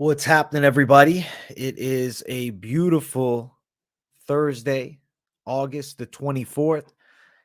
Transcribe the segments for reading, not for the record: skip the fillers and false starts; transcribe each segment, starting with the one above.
What's happening, everybody? It is a beautiful Thursday, August the 24th,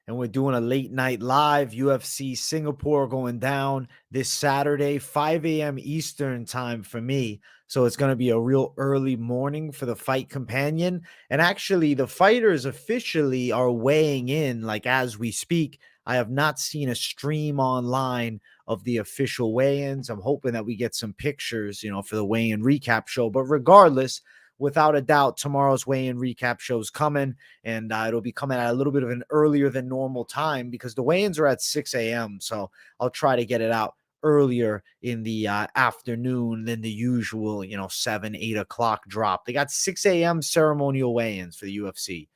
and we're doing a late night live UFC Singapore going down this Saturday, 5 a.m. Eastern time for me. So it's going to be a real early morning for the fight companion. And actually, the fighters officially are weighing in like as we speak. I have not seen a stream online of the official weigh-ins. I'm hoping that we get some pictures, for the weigh-in recap show. But regardless, without a doubt, tomorrow's weigh-in recap show is coming, and it'll be coming at a little bit of an earlier than normal time because the weigh-ins are at 6 a.m. So I'll try to get it out earlier in the afternoon than the usual, 7, 8 o'clock drop. They got 6 a.m. ceremonial weigh-ins for the UFC.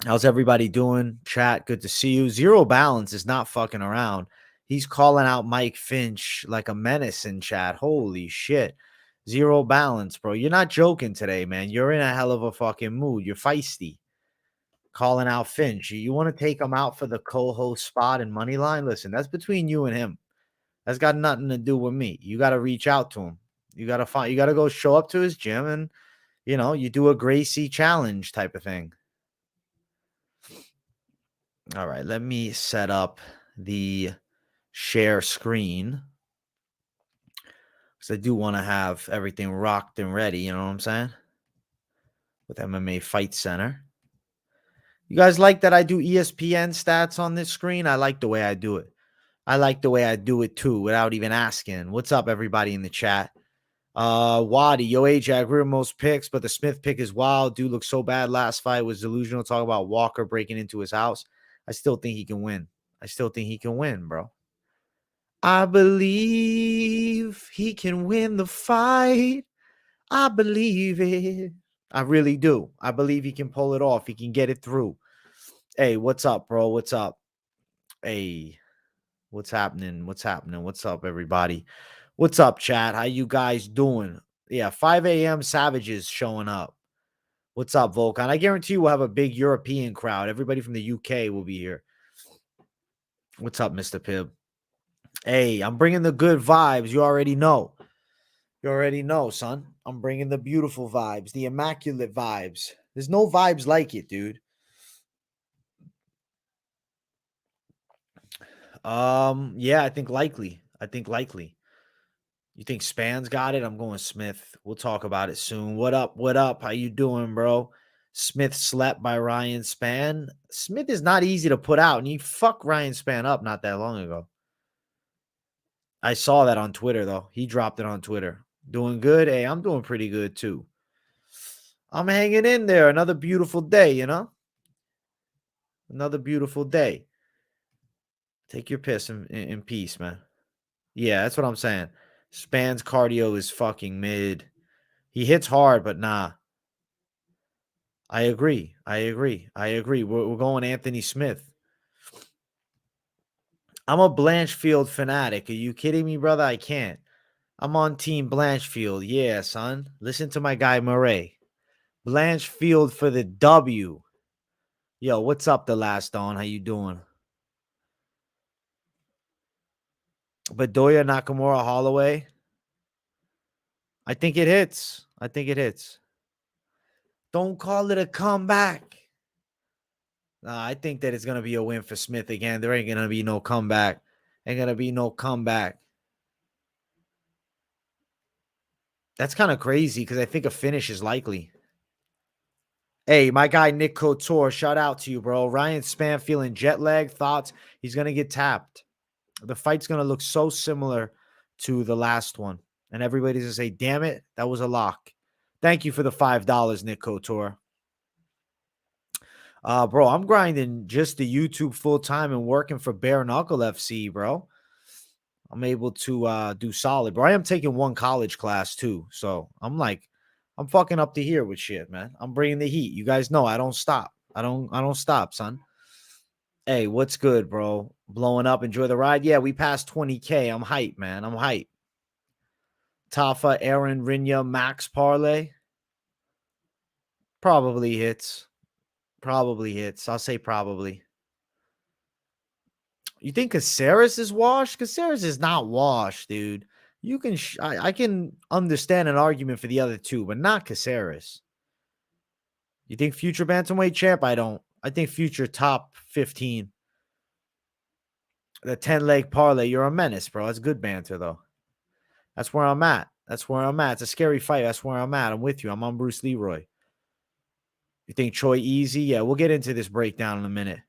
How's everybody doing? Chat, good to see you. Zero Balance is not fucking around. He's calling out Mike Finch like a menace in chat. Holy shit. Zero Balance, bro. You're not joking today, man. You're in a hell of a fucking mood. You're feisty. Calling out Finch. You want to take him out for the co-host spot and Moneyline? Listen, that's between you and him. That's got nothing to do with me. You got to reach out to him. You got to go show up to his gym and, you do a Gracie challenge type of thing. All right, let me set up the share screen because I do want to have everything rocked and ready, you know what I'm saying? With MMA Fight Center. You guys like that I do ESPN stats on this screen? I like the way I do it. I like the way I do it too without even asking. What's up, everybody in the chat? Wadi, yo, age, I agree with most picks, but the Smith pick is wild. Dude looked so bad last fight, was delusional. Talk about Walker breaking into his house. I still think he can win. Bro. I believe he can win the fight. I believe it. I really do. I believe he can pull it off. He can get it through. Hey, what's up, bro? What's up? Hey, what's happening? What's up, everybody? What's up, chat? How you guys doing? Yeah, 5 a.m. Savages showing up. What's up, Volkan? I guarantee you we'll have a big European crowd. Everybody from the UK will be here. What's up, Mr. Pibb? Hey, I'm bringing the good vibes. You already know. Son. I'm bringing the beautiful vibes, the immaculate vibes. There's no vibes like it, dude. Yeah, I think likely. You think Spann's got it? I'm going Smith. We'll talk about it soon. What up? How you doing, bro? Smith slept by Ryan Spann. Smith is not easy to put out, and he fucked Ryan Spann up not that long ago. I saw that on Twitter, though. He dropped it on Twitter. Doing good? Hey, I'm doing pretty good, too. I'm hanging in there. Another beautiful day, Another beautiful day. Take your piss in peace, man. Yeah, that's what I'm saying. Spann's cardio is fucking mid. He hits hard, but nah. I agree. We're going Anthony Smith. I'm a Blanchfield fanatic. Are you kidding me, brother? I can't. I'm on team Blanchfield. Yeah, son. Listen to my guy Murray. Blanchfield for the W. Yo, what's up, the last Dawn? How you doing? Bedoya, Nakamura, Holloway. I think it hits. Don't call it a comeback. I think that it's going to be a win for Smith again. There ain't going to be no comeback. That's kind of crazy because I think a finish is likely. Hey, my guy Nick Couture, shout out to you, bro. Ryan Spann feeling jet lag. Thoughts? He's going to get tapped. The fight's going to look so similar to the last one. And everybody's going to say, damn it, that was a lock. Thank you for the $5, Nick Couture. Bro, I'm grinding just the YouTube full time and working for Bare Knuckle FC, bro. I'm able to do solid, bro. I am taking one college class too. So I'm fucking up to here with shit, man. I'm bringing the heat. You guys know I don't stop. I don't stop, son. Hey, what's good, bro? Blowing up. Enjoy the ride. Yeah, we passed 20K. I'm hyped, man. I'm hyped. Tafa, Erin, Rinya, Max Parlay. Probably hits. I'll say probably. You think Caceres is washed? Caceres is not washed, dude. You can, I can understand an argument for the other two, but not Caceres. You think future bantamweight champ? I don't. I think future top 15. The 10-leg parlay. You're a menace, bro. That's good banter, though. That's where I'm at. That's where I'm at. It's a scary fight. That's where I'm at. I'm with you. I'm on Bruce Leroy. You think Choi easy? Yeah, we'll get into this breakdown in a minute.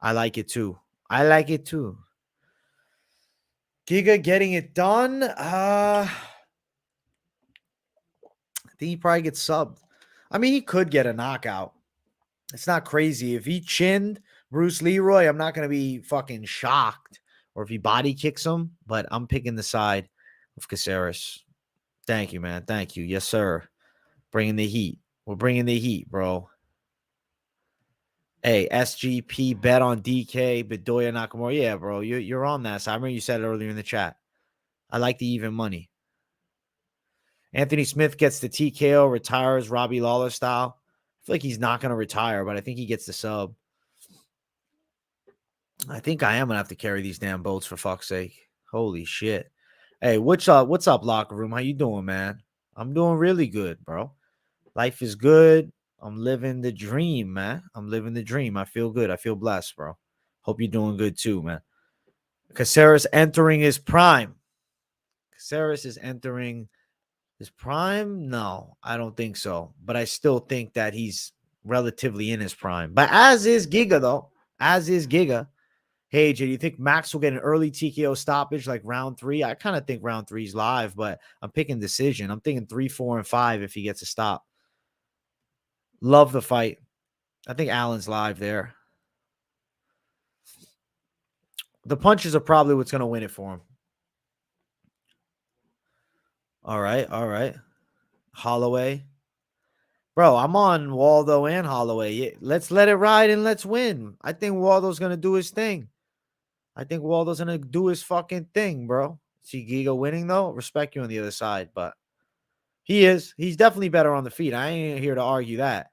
I like it too. I like it too. Giga getting it done. I think he probably gets subbed. I mean, he could get a knockout. It's not crazy. If he chinned Bruce Leroy, I'm not going to be fucking shocked. Or if he body kicks him, but I'm picking the side of Caceres. Thank you, man. Thank you. Yes, sir. Bringing the heat. We're bringing the heat, bro. Hey, SGP bet on DK, Bedoya, Nakamura. Yeah, bro. You're on that. So I remember you said it earlier in the chat. I like the even money. Anthony Smith gets the TKO, retires Robbie Lawler style. I feel like he's not going to retire, but I think he gets the sub. I think I am going to have to carry these damn boats for fuck's sake. Holy shit. Hey, what's up? What's up, locker room? How you doing, man? I'm doing really good, bro. Life is good. I'm living the dream, man. I'm living the dream. I feel good. I feel blessed, bro. Hope you're doing good too, man. Caceres entering his prime. Caceres is entering his prime? No, I don't think so. But I still think that he's relatively in his prime. But as is Giga, though. As is Giga. Hey, Jay, do you think Max will get an early TKO stoppage like round 3? I kind of think round 3 is live, but I'm picking decision. I'm thinking 3, 4, and 5 if he gets a stop. Love the fight. I think Allen's live there. The punches are probably what's going to win it for him. All right, all right. Holloway. Bro, I'm on Waldo and Holloway. Let's let it ride and let's win. I think Waldo's going to do his thing. I think Waldo's going to do his fucking thing, bro. See Giga winning, though? Respect you on the other side, but he is. He's definitely better on the feet. I ain't here to argue that.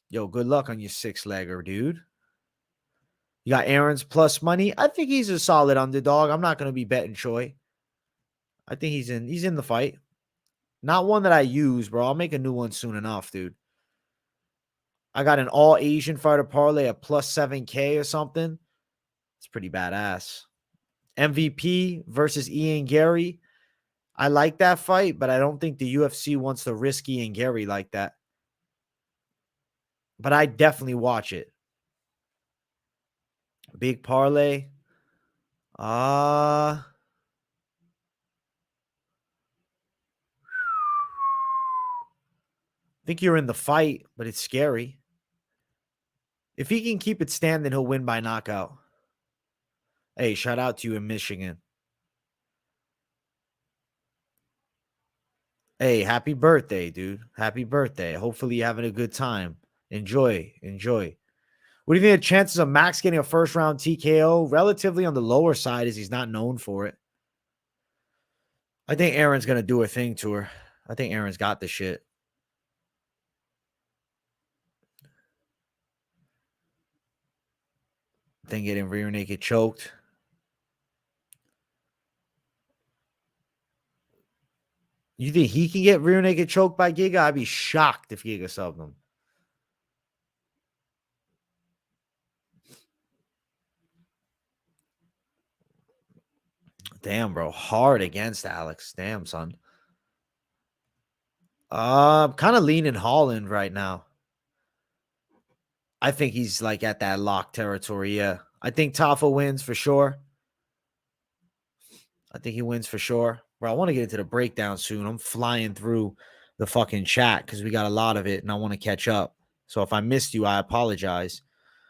Yo, good luck on your 6-legger, dude. You got Errens plus money. I think he's a solid underdog. I'm not going to be betting Choi. I think he's in the fight. Not one that I use, bro. I'll make a new one soon enough, dude. I got an all Asian fighter parlay at plus 7K or something. It's pretty badass. MVP versus Ian Gary. I like that fight, but I don't think the UFC wants to risk Ian Gary like that. But I definitely watch it. Big parlay. I think you're in the fight, but it's scary. If he can keep it standing, he'll win by knockout. Hey, shout out to you in Michigan. Hey, happy birthday, dude. Happy birthday. Hopefully you're having a good time. Enjoy. Enjoy. What do you think the chances of Max getting a first-round TKO? Relatively on the lower side as he's not known for it. I think Erin's going to do a thing to her. I think Erin's got the shit. Then getting rear naked choked. You think he can get rear naked choked by Giga? I'd be shocked if Giga subbed him. Damn, bro. Hard against Alex. Damn, son. I'm kind of leaning Holland right now. I think he's like at that lock territory. Yeah. I think Tafa wins for sure. I think he wins for sure. Bro, I want to get into the breakdown soon. I'm flying through the fucking chat because we got a lot of it and I want to catch up. So if I missed you, I apologize.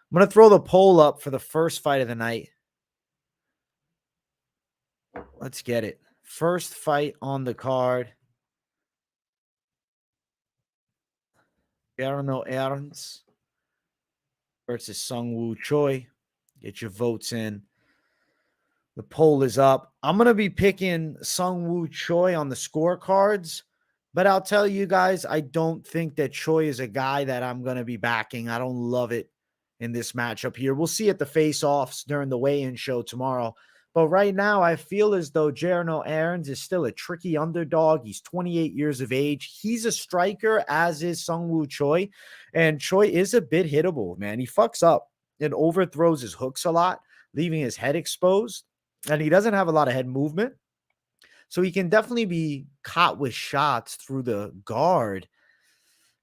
I'm going to throw the poll up for the first fight of the night. Let's get it. First fight on the card. Jarno Errens versus Seung Choi. Get your votes in. The poll is up. I'm going to be picking Seung Choi on the scorecards, but I'll tell you guys, I don't think that Choi is a guy that I'm going to be backing. I don't love it in this matchup here. We'll see at the face-offs during the weigh-in show tomorrow, But right now, I feel as though Jarno Errens is still a tricky underdog. He's 28 years of age. He's a striker, as is Seung Choi. And Choi is a bit hittable, man. He fucks up and overthrows his hooks a lot, leaving his head exposed. And he doesn't have a lot of head movement. So he can definitely be caught with shots through the guard.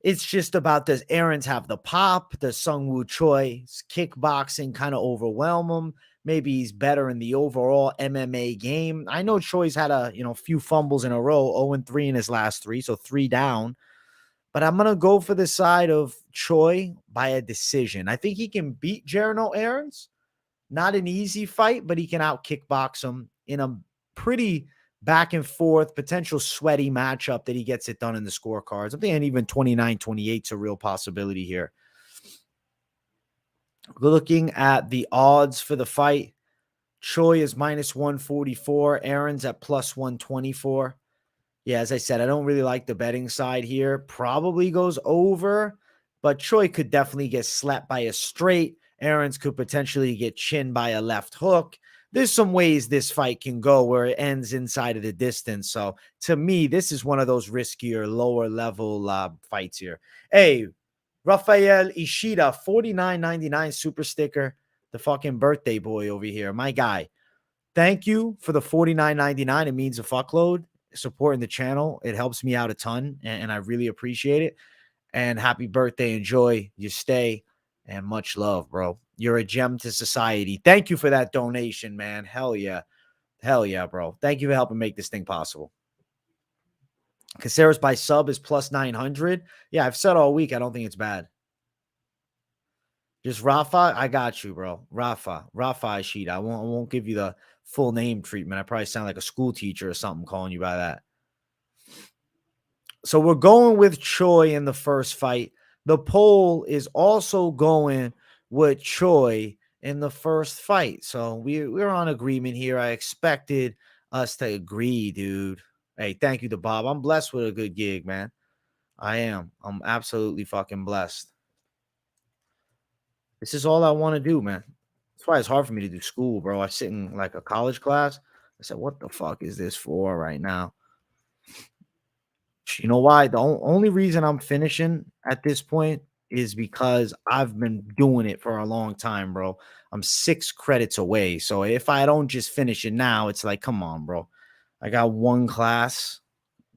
It's just about, does Errens have the pop? Does Seung Choi's kickboxing kind of overwhelm him? Maybe he's better in the overall MMA game. I know Choi's had a few fumbles in a row, 0-3 in his last 3, so 3 down. But I'm going to go for the side of Choi by a decision. I think he can beat Jarno Errens. Not an easy fight, but he can out kickbox him in a pretty back and forth, potential sweaty matchup that he gets it done in the scorecards. I'm thinking even 29-28 is a real possibility here. Looking at the odds for the fight, Choi is minus 144, Errens at plus 124. Yeah, as I said, I don't really like the betting side here. Probably goes over, but Choi could definitely get slapped by a straight. Errens could potentially get chinned by a left hook. There's some ways this fight can go where it ends inside of the distance. So to me, this is one of those riskier, lower level fights here. Hey, Rafael Ishida, $49.99 super sticker. The fucking birthday boy over here. My guy. Thank you for the $49.99. It means a fuckload. Supporting the channel. It helps me out a ton, and I really appreciate it. And happy birthday. Enjoy your stay, and much love, bro. You're a gem to society. Thank you for that donation, man. Hell yeah. Hell yeah, bro. Thank you for helping make this thing possible. Caceres by sub is plus 900. Yeah, I've said all week, I don't think it's bad. Just Rafa, I got you, bro. Rafa Ishida. I won't give you the full name treatment. I probably sound like a school teacher or something calling you by that. So we're going with Choi in the first fight. The poll is also going with Choi in the first fight. So we're on agreement here. I expected us to agree, dude. Hey, thank you to Bob. I'm blessed with a good gig, man. I am. I'm absolutely fucking blessed. This is all I want to do, man. That's why it's hard for me to do school, bro. I sit in like a college class. I said, what the fuck is this for right now? You know why? The only reason I'm finishing at this point is because I've been doing it for a long time, bro. I'm 6 credits away. So if I don't just finish it now, it's like, come on, bro. I got 1 class.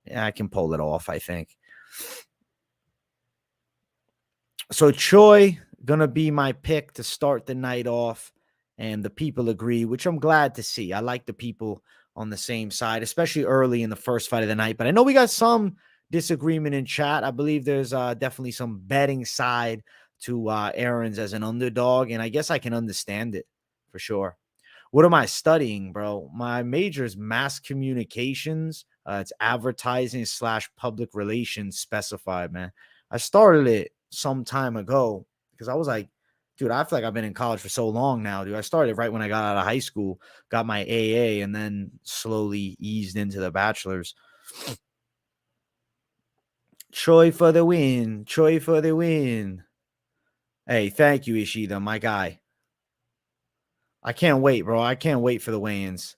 Yeah, I can pull it off, I think. So Choi gonna be my pick to start the night off, and the people agree, which I'm glad to see. I like the people on the same side, especially early in the first fight of the night. But I know we got some disagreement in chat. I believe there's definitely some betting side to Errens as an underdog, and I guess I can understand it for sure. What am I studying, bro? My major is mass communications. It's advertising / public relations specified, man. I started it some time ago because I was like, dude, I feel like I've been in college for so long now, dude. I started right when I got out of high school, got my AA, and then slowly eased into the bachelor's. Choi for the win. Choi for the win. Hey, thank you, Ishida, my guy. I can't wait, bro. I can't wait for the weigh-ins.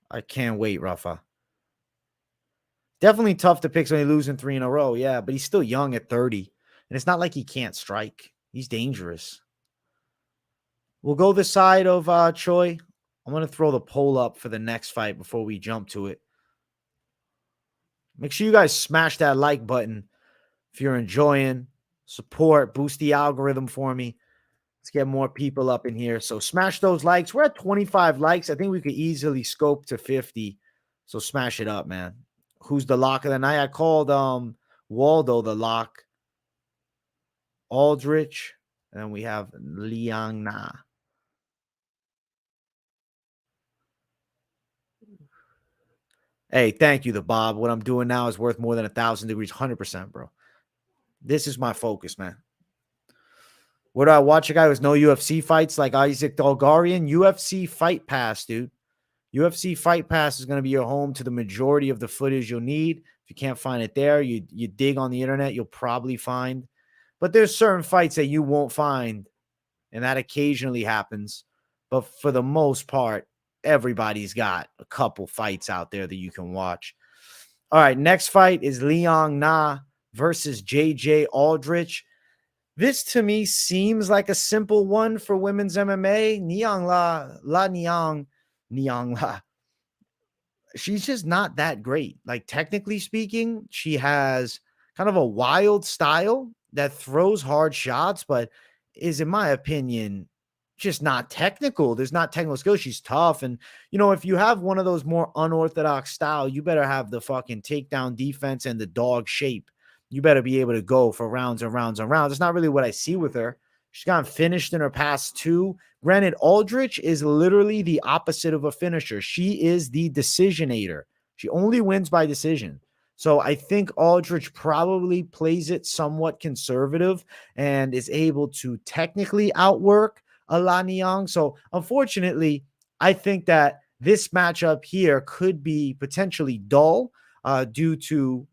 I can't wait, Rafa. Definitely tough to pick somebody losing 3 in a row. Yeah, but he's still young at 30. And it's not like he can't strike. He's dangerous. We'll go the side of Choi. I'm going to throw the poll up for the next fight before we jump to it. Make sure you guys smash that like button if you're enjoying. Support, boost the algorithm for me. Let's get more people up in here. So smash those likes. We're at 25 likes. I think we could easily scope to 50. So smash it up, man. Who's the lock of the night? I called Waldo the lock. Aldrich. And then we have Liang Na. Hey, thank you, the Bob. What I'm doing now is worth more than 1,000 degrees. 100%, bro. This is my focus, man. Where do I watch a guy with no UFC fights like Isaac Dolgarian? UFC Fight Pass, dude. UFC Fight Pass is going to be your home to the majority of the footage you'll need. If you can't find it there, you dig on the internet, you'll probably find. But there's certain fights that you won't find, and that occasionally happens. But for the most part, everybody's got a couple fights out there that you can watch. All right, next fight is Liang Na versus JJ Aldrich. This to me seems like a simple one for women's MMA. Niang La. She's just not that great. Like, technically speaking, she has kind of a wild style that throws hard shots, but is, in my opinion, just not technical. There's not technical skill. She's tough. And, if you have one of those more unorthodox style, you better have the fucking takedown defense and the dog shape. You better be able to go for rounds and rounds and rounds. It's not really what I see with her. She's gotten finished in her past two. Granted, Aldrich is literally the opposite of a finisher. She is the decisionator. She only wins by decision. So I think Aldrich probably plays it somewhat conservative and is able to technically outwork Liang. So unfortunately, I think that this matchup here could be potentially dull due to,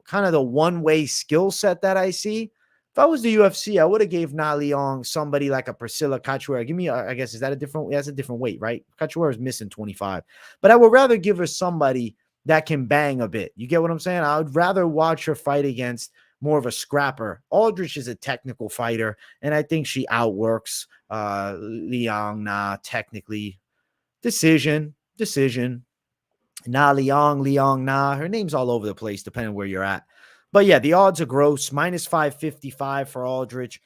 kind of the one-way skill set that I see. If I was the UFC, I would have gave Na Liang somebody like a Priscilla Cachoeira. Give me, I guess, is that a different? That's a different weight, right? Cachoeira is missing 25, but I would rather give her somebody that can bang a bit. You get what I'm saying? I would rather watch her fight against more of a scrapper. Aldrich is a technical fighter, and I think she outworks Liang Na technically. Decision. Na Liang Na. Her name's all over the place, depending where you're at. But yeah, the odds are gross. Minus 555 for Aldrich.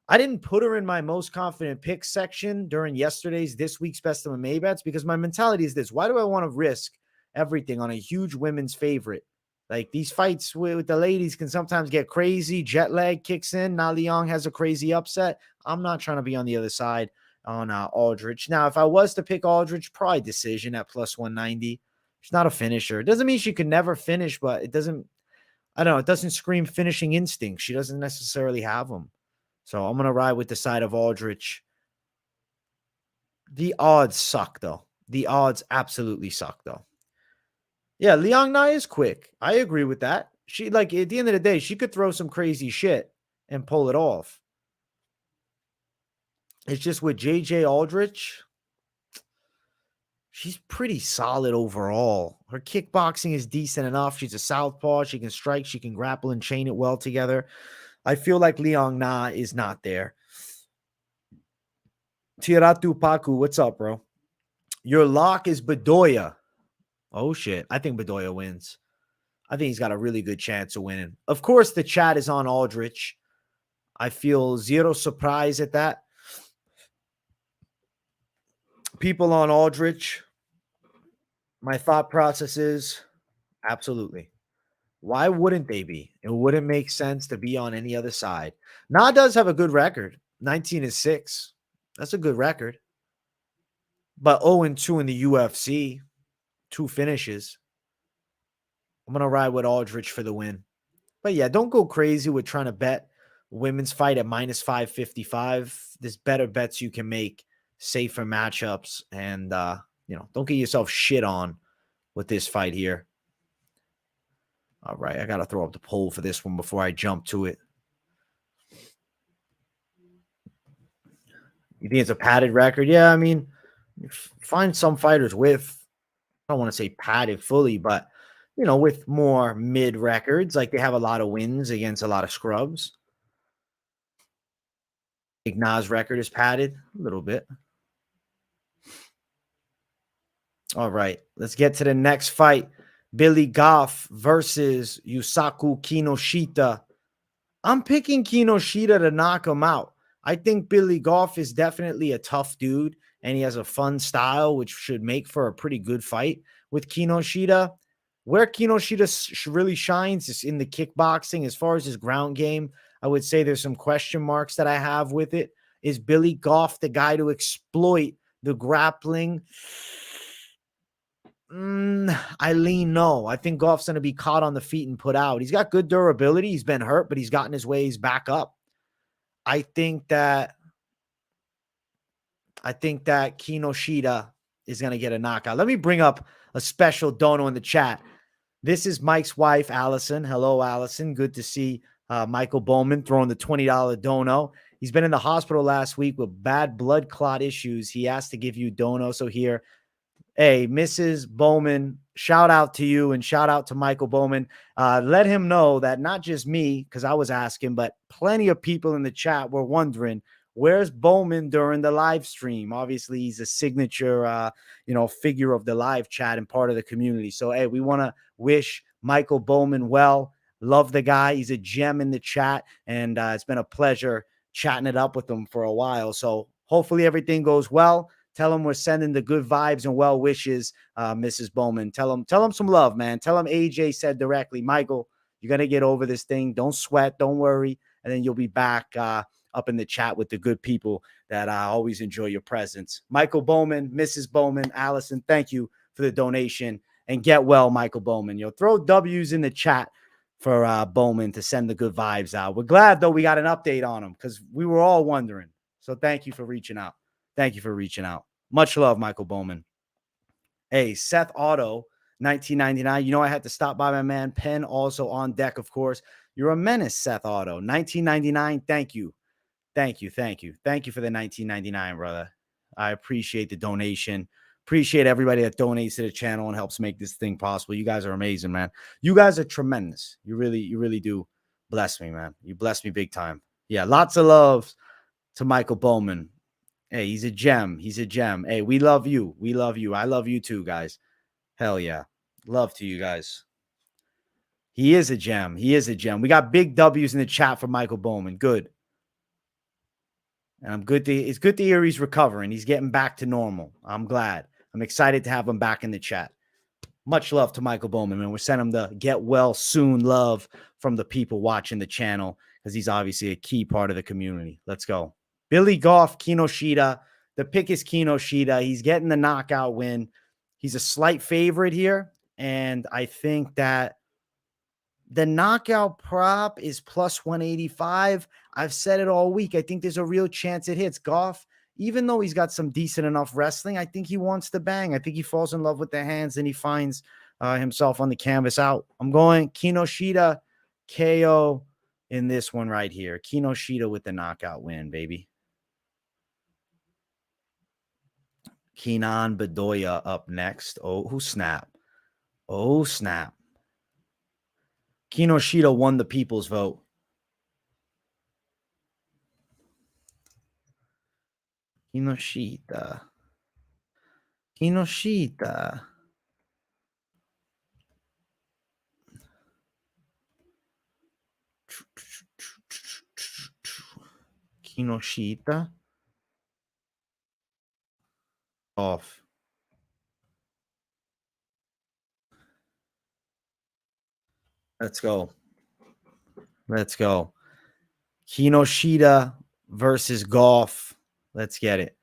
I didn't put her in my most confident pick section during this week's best of MMA bets, because my mentality is this: why do I want to risk everything on a huge women's favorite? Like, these fights with the ladies can sometimes get crazy. Jet lag kicks in. Na Liang has a crazy upset. I'm not trying to be on the other side on Aldrich. Now, if I was to pick Aldrich, probably decision at plus 190. She's not a finisher. It doesn't mean she could never finish, but it doesn't scream finishing instinct. She doesn't necessarily have them. So I'm going to ride with the side of Aldrich. The odds suck, though. The odds absolutely suck, though. Yeah, Liang Na is quick. I agree with that. She, like, at the end of the day, she could throw some crazy shit and pull it off. It's just with JJ Aldrich, she's pretty solid overall. Her kickboxing is decent enough. She's a southpaw. She can strike. She can grapple and chain it well together. I feel like Liang Na is not there. Tiratu Paku, what's up, bro? Your lock is Bedoya. Oh, shit. I think Bedoya wins. I think he's got a really good chance of winning. Of course, the chat is on Aldrich. I feel zero surprise at that. People on Aldrich, my thought process is absolutely. Why wouldn't they be? It wouldn't make sense to be on any other side. Na does have a good record. 19-6. That's a good record. But 0-2 in the UFC. 2 finishes. I'm going to ride with Aldrich for the win. But yeah, don't go crazy with trying to bet women's fight at minus 555. There's better bets you can make, safer matchups, and don't get yourself shit on with this fight here. All right, I got to throw up the poll for this one before I jump to it. You think it's a padded record? Yeah, I mean, find some fighters with, I don't want to say padded fully, but, with more mid records. Like, they have a lot of wins against a lot of scrubs. Igna's record is padded a little bit. All right, let's get to the next fight. Billy Goff versus Yusaku Kinoshita. I'm picking Kinoshita to knock him out. I think Billy Goff is definitely a tough dude, and he has a fun style, which should make for a pretty good fight with Kinoshita. Where Kinoshita really shines is in the kickboxing. As far as his ground game, I would say there's some question marks that I have with it. Is Billy Goff the guy to exploit the grappling? I lean no. I think Goff's going to be caught on the feet and put out. He's got good durability. He's been hurt, but he's gotten his ways back up. I think that Kinoshita is going to get a knockout. Let me bring up a special dono in the chat. This is Mike's wife, Allison. Hello, Allison. Good to see Michael Bowman throwing the $20 dono. He's been in the hospital last week with bad blood clot issues. He asked to give you dono. So here, Hey, Mrs. Bowman, shout out to you and shout out to Michael Bowman. Let him know that not just me, because I was asking, but plenty of people in the chat were wondering, where's Bowman during the live stream? Obviously, he's a signature, figure of the live chat and part of the community. So, hey, we want to wish Michael Bowman well. Love the guy. He's a gem in the chat, and it's been a pleasure chatting it up with him for a while. So hopefully everything goes well. Tell him we're sending the good vibes and well wishes, Mrs. Bowman. Tell him some love, man. Tell him AJ said directly, Michael, you're going to get over this thing. Don't sweat. Don't worry. And then you'll be back up in the chat with the good people that always enjoy your presence. Michael Bowman, Mrs. Bowman, Allison, thank you for the donation. And get well, Michael Bowman. You'll throw W's in the chat for Bowman to send the good vibes out. We're glad, though, we got an update on him because we were all wondering. So thank you for reaching out. Thank you for reaching out. Much love, Michael Bowman. Hey, Seth Otto, 1999. You know, I had to stop by my man. Penn also on deck, of course. You're a menace, Seth Otto. 1999. Thank you. Thank you. Thank you. Thank you for the 1999, brother. I appreciate the donation. Appreciate everybody that donates to the channel and helps make this thing possible. You guys are amazing, man. You guys are tremendous. You really do bless me, man. You bless me big time. Yeah, lots of love to Michael Bowman. Hey, he's a gem. He's a gem. Hey, we love you. We love you. I love you too, guys. Hell yeah. Love to you guys. He is a gem. He is a gem. We got big W's in the chat for Michael Bowman. Good. And it's good to hear he's recovering. He's getting back to normal. I'm glad. I'm excited to have him back in the chat. Much love to Michael Bowman, man. We're sending him the get well soon love from the people watching the channel because he's obviously a key part of the community. Let's go. Billy Goff, Kinoshita. The pick is Kinoshita. He's getting the knockout win. He's a slight favorite here. And I think that the knockout prop is plus 185. I've said it all week. I think there's a real chance it hits. Goff, even though he's got some decent enough wrestling, I think he wants to bang. I think he falls in love with the hands and he finds himself on the canvas out. I'm going Kinoshita KO in this one right here. Kinoshita with the knockout win, baby. Kenan Bedoya up next. Oh, snap. Oh, snap. Kinoshita won the people's vote. Kinoshita. Kinoshita. Kinoshita. Off. Let's go. Let's go. Kinoshita versus Goff. Let's get it.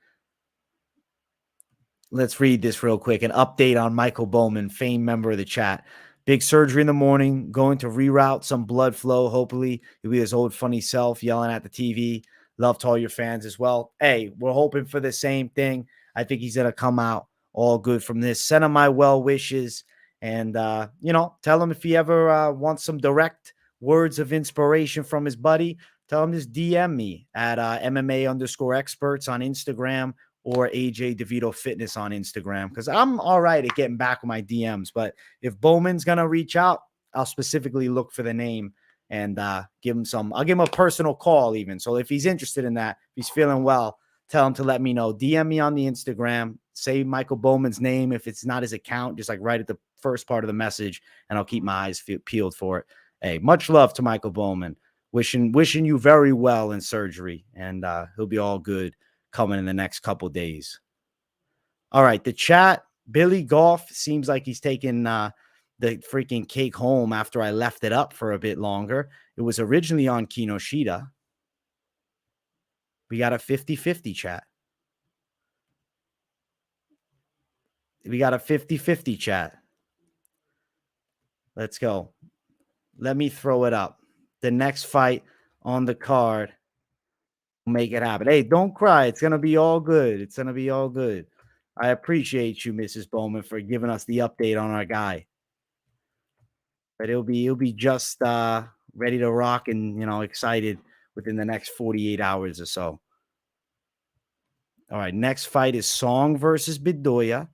Let's read this real quick. An update on Michael Bowman, famed member of the chat. Big surgery in the morning, going to reroute some blood flow. Hopefully, he'll be his old funny self yelling at the TV. Love to all your fans as well. Hey, we're hoping for the same thing. I think he's going to come out all good from this. Send him my well wishes. And, tell him if he ever wants some direct words of inspiration from his buddy, tell him just DM me at MMA_experts on Instagram or AJ DeVito Fitness on Instagram because I'm all right at getting back with my DMs. But if Bowman's going to reach out, I'll specifically look for the name and give him some. I'll give him a personal call even. So if he's interested in that, if he's feeling well, tell him to let me know. DM me on the Instagram. Say Michael Bowman's name. If it's not his account, just like right at the first part of the message, and I'll keep my eyes peeled for it. Hey, much love to Michael Bowman. Wishing you very well in surgery, and he'll be all good coming in the next couple days. All right, the chat. Billy Goff seems like he's taking the freaking cake home after I left it up for a bit longer. It was originally on Kinoshita. We got a 50-50 chat. We got a 50-50 chat. Let's go. Let me throw it up. The next fight on the card. Make it happen. Hey, don't cry. It's going to be all good. It's going to be all good. I appreciate you, Mrs. Bowman, for giving us the update on our guy. But he'll be just ready to rock and, excited within the next 48 hours or so. All right, next fight is Seung versus Bedoya.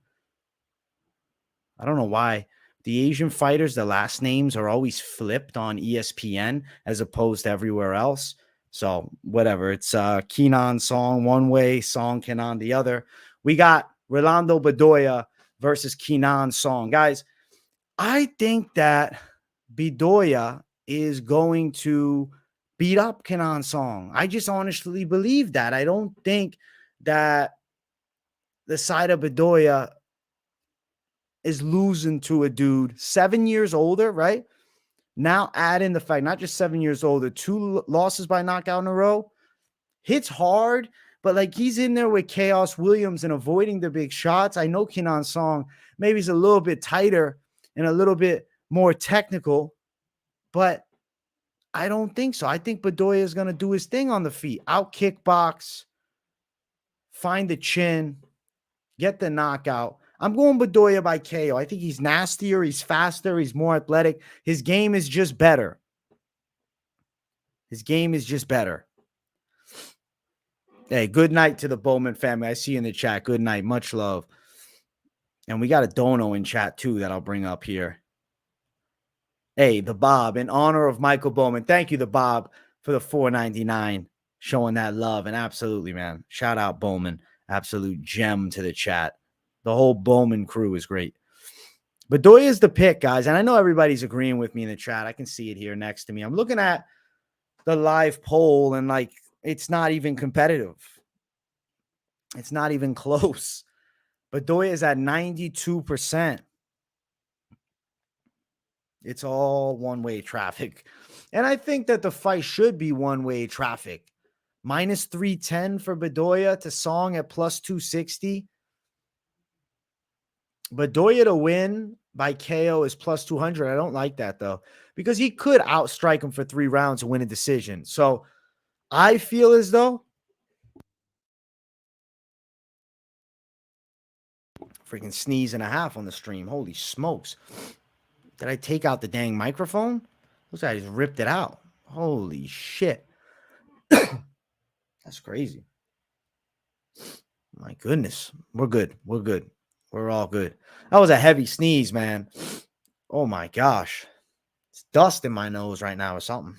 I don't know why. The Asian fighters, the last names are always flipped on ESPN as opposed to everywhere else. So whatever. It's Kenan Song one way, Song Kenan the other. We got Rolando Bedoya versus Kenan Song. Guys, I think that Bedoya is going to beat up Kenan Song. I just honestly believe that. I don't think that the side of Bedoya is losing to a dude 7 years older, right? Now add in the fact, not just 7 years older, 2 losses by knockout in a row. Hits hard, but like he's in there with Chaos Williams and avoiding the big shots. I know Kenan Song maybe he's a little bit tighter and a little bit more technical, but I don't think so. I think Bedoya is going to do his thing on the feet. Out kickbox, find the chin, get the knockout. I'm going Bedoya by KO. I think he's nastier, he's faster, he's more athletic. His game is just better. His game is just better. Hey, good night to the Bowman family. I see you in the chat. Good night. Much love. And we got a dono in chat too that I'll bring up here. Hey, the Bob, in honor of Michael Bowman. Thank you, the Bob, for the $4.99, showing that love. And absolutely, man. Shout out Bowman. Absolute gem to the chat. The whole Bowman crew is great. Bedoya is the pick, guys. And I know everybody's agreeing with me in the chat. I can see it here next to me. I'm looking at the live poll and like it's not even competitive. It's not even close. Bedoya is at 92%. It's all one-way traffic. And I think that the fight should be one-way traffic. Minus 310 for Bedoya to Song at plus 260. Bedoya to win by KO is plus 200. I don't like that, though, because he could outstrike him for 3 rounds and win a decision. So I feel as though freaking sneeze and a half on the stream. Holy smokes. Did I take out the dang microphone? Looks like I just ripped it out. Holy shit. That's crazy. My goodness. We're good. We're good. We're all good. That was a heavy sneeze, man. Oh my gosh. It's dust in my nose right now or something.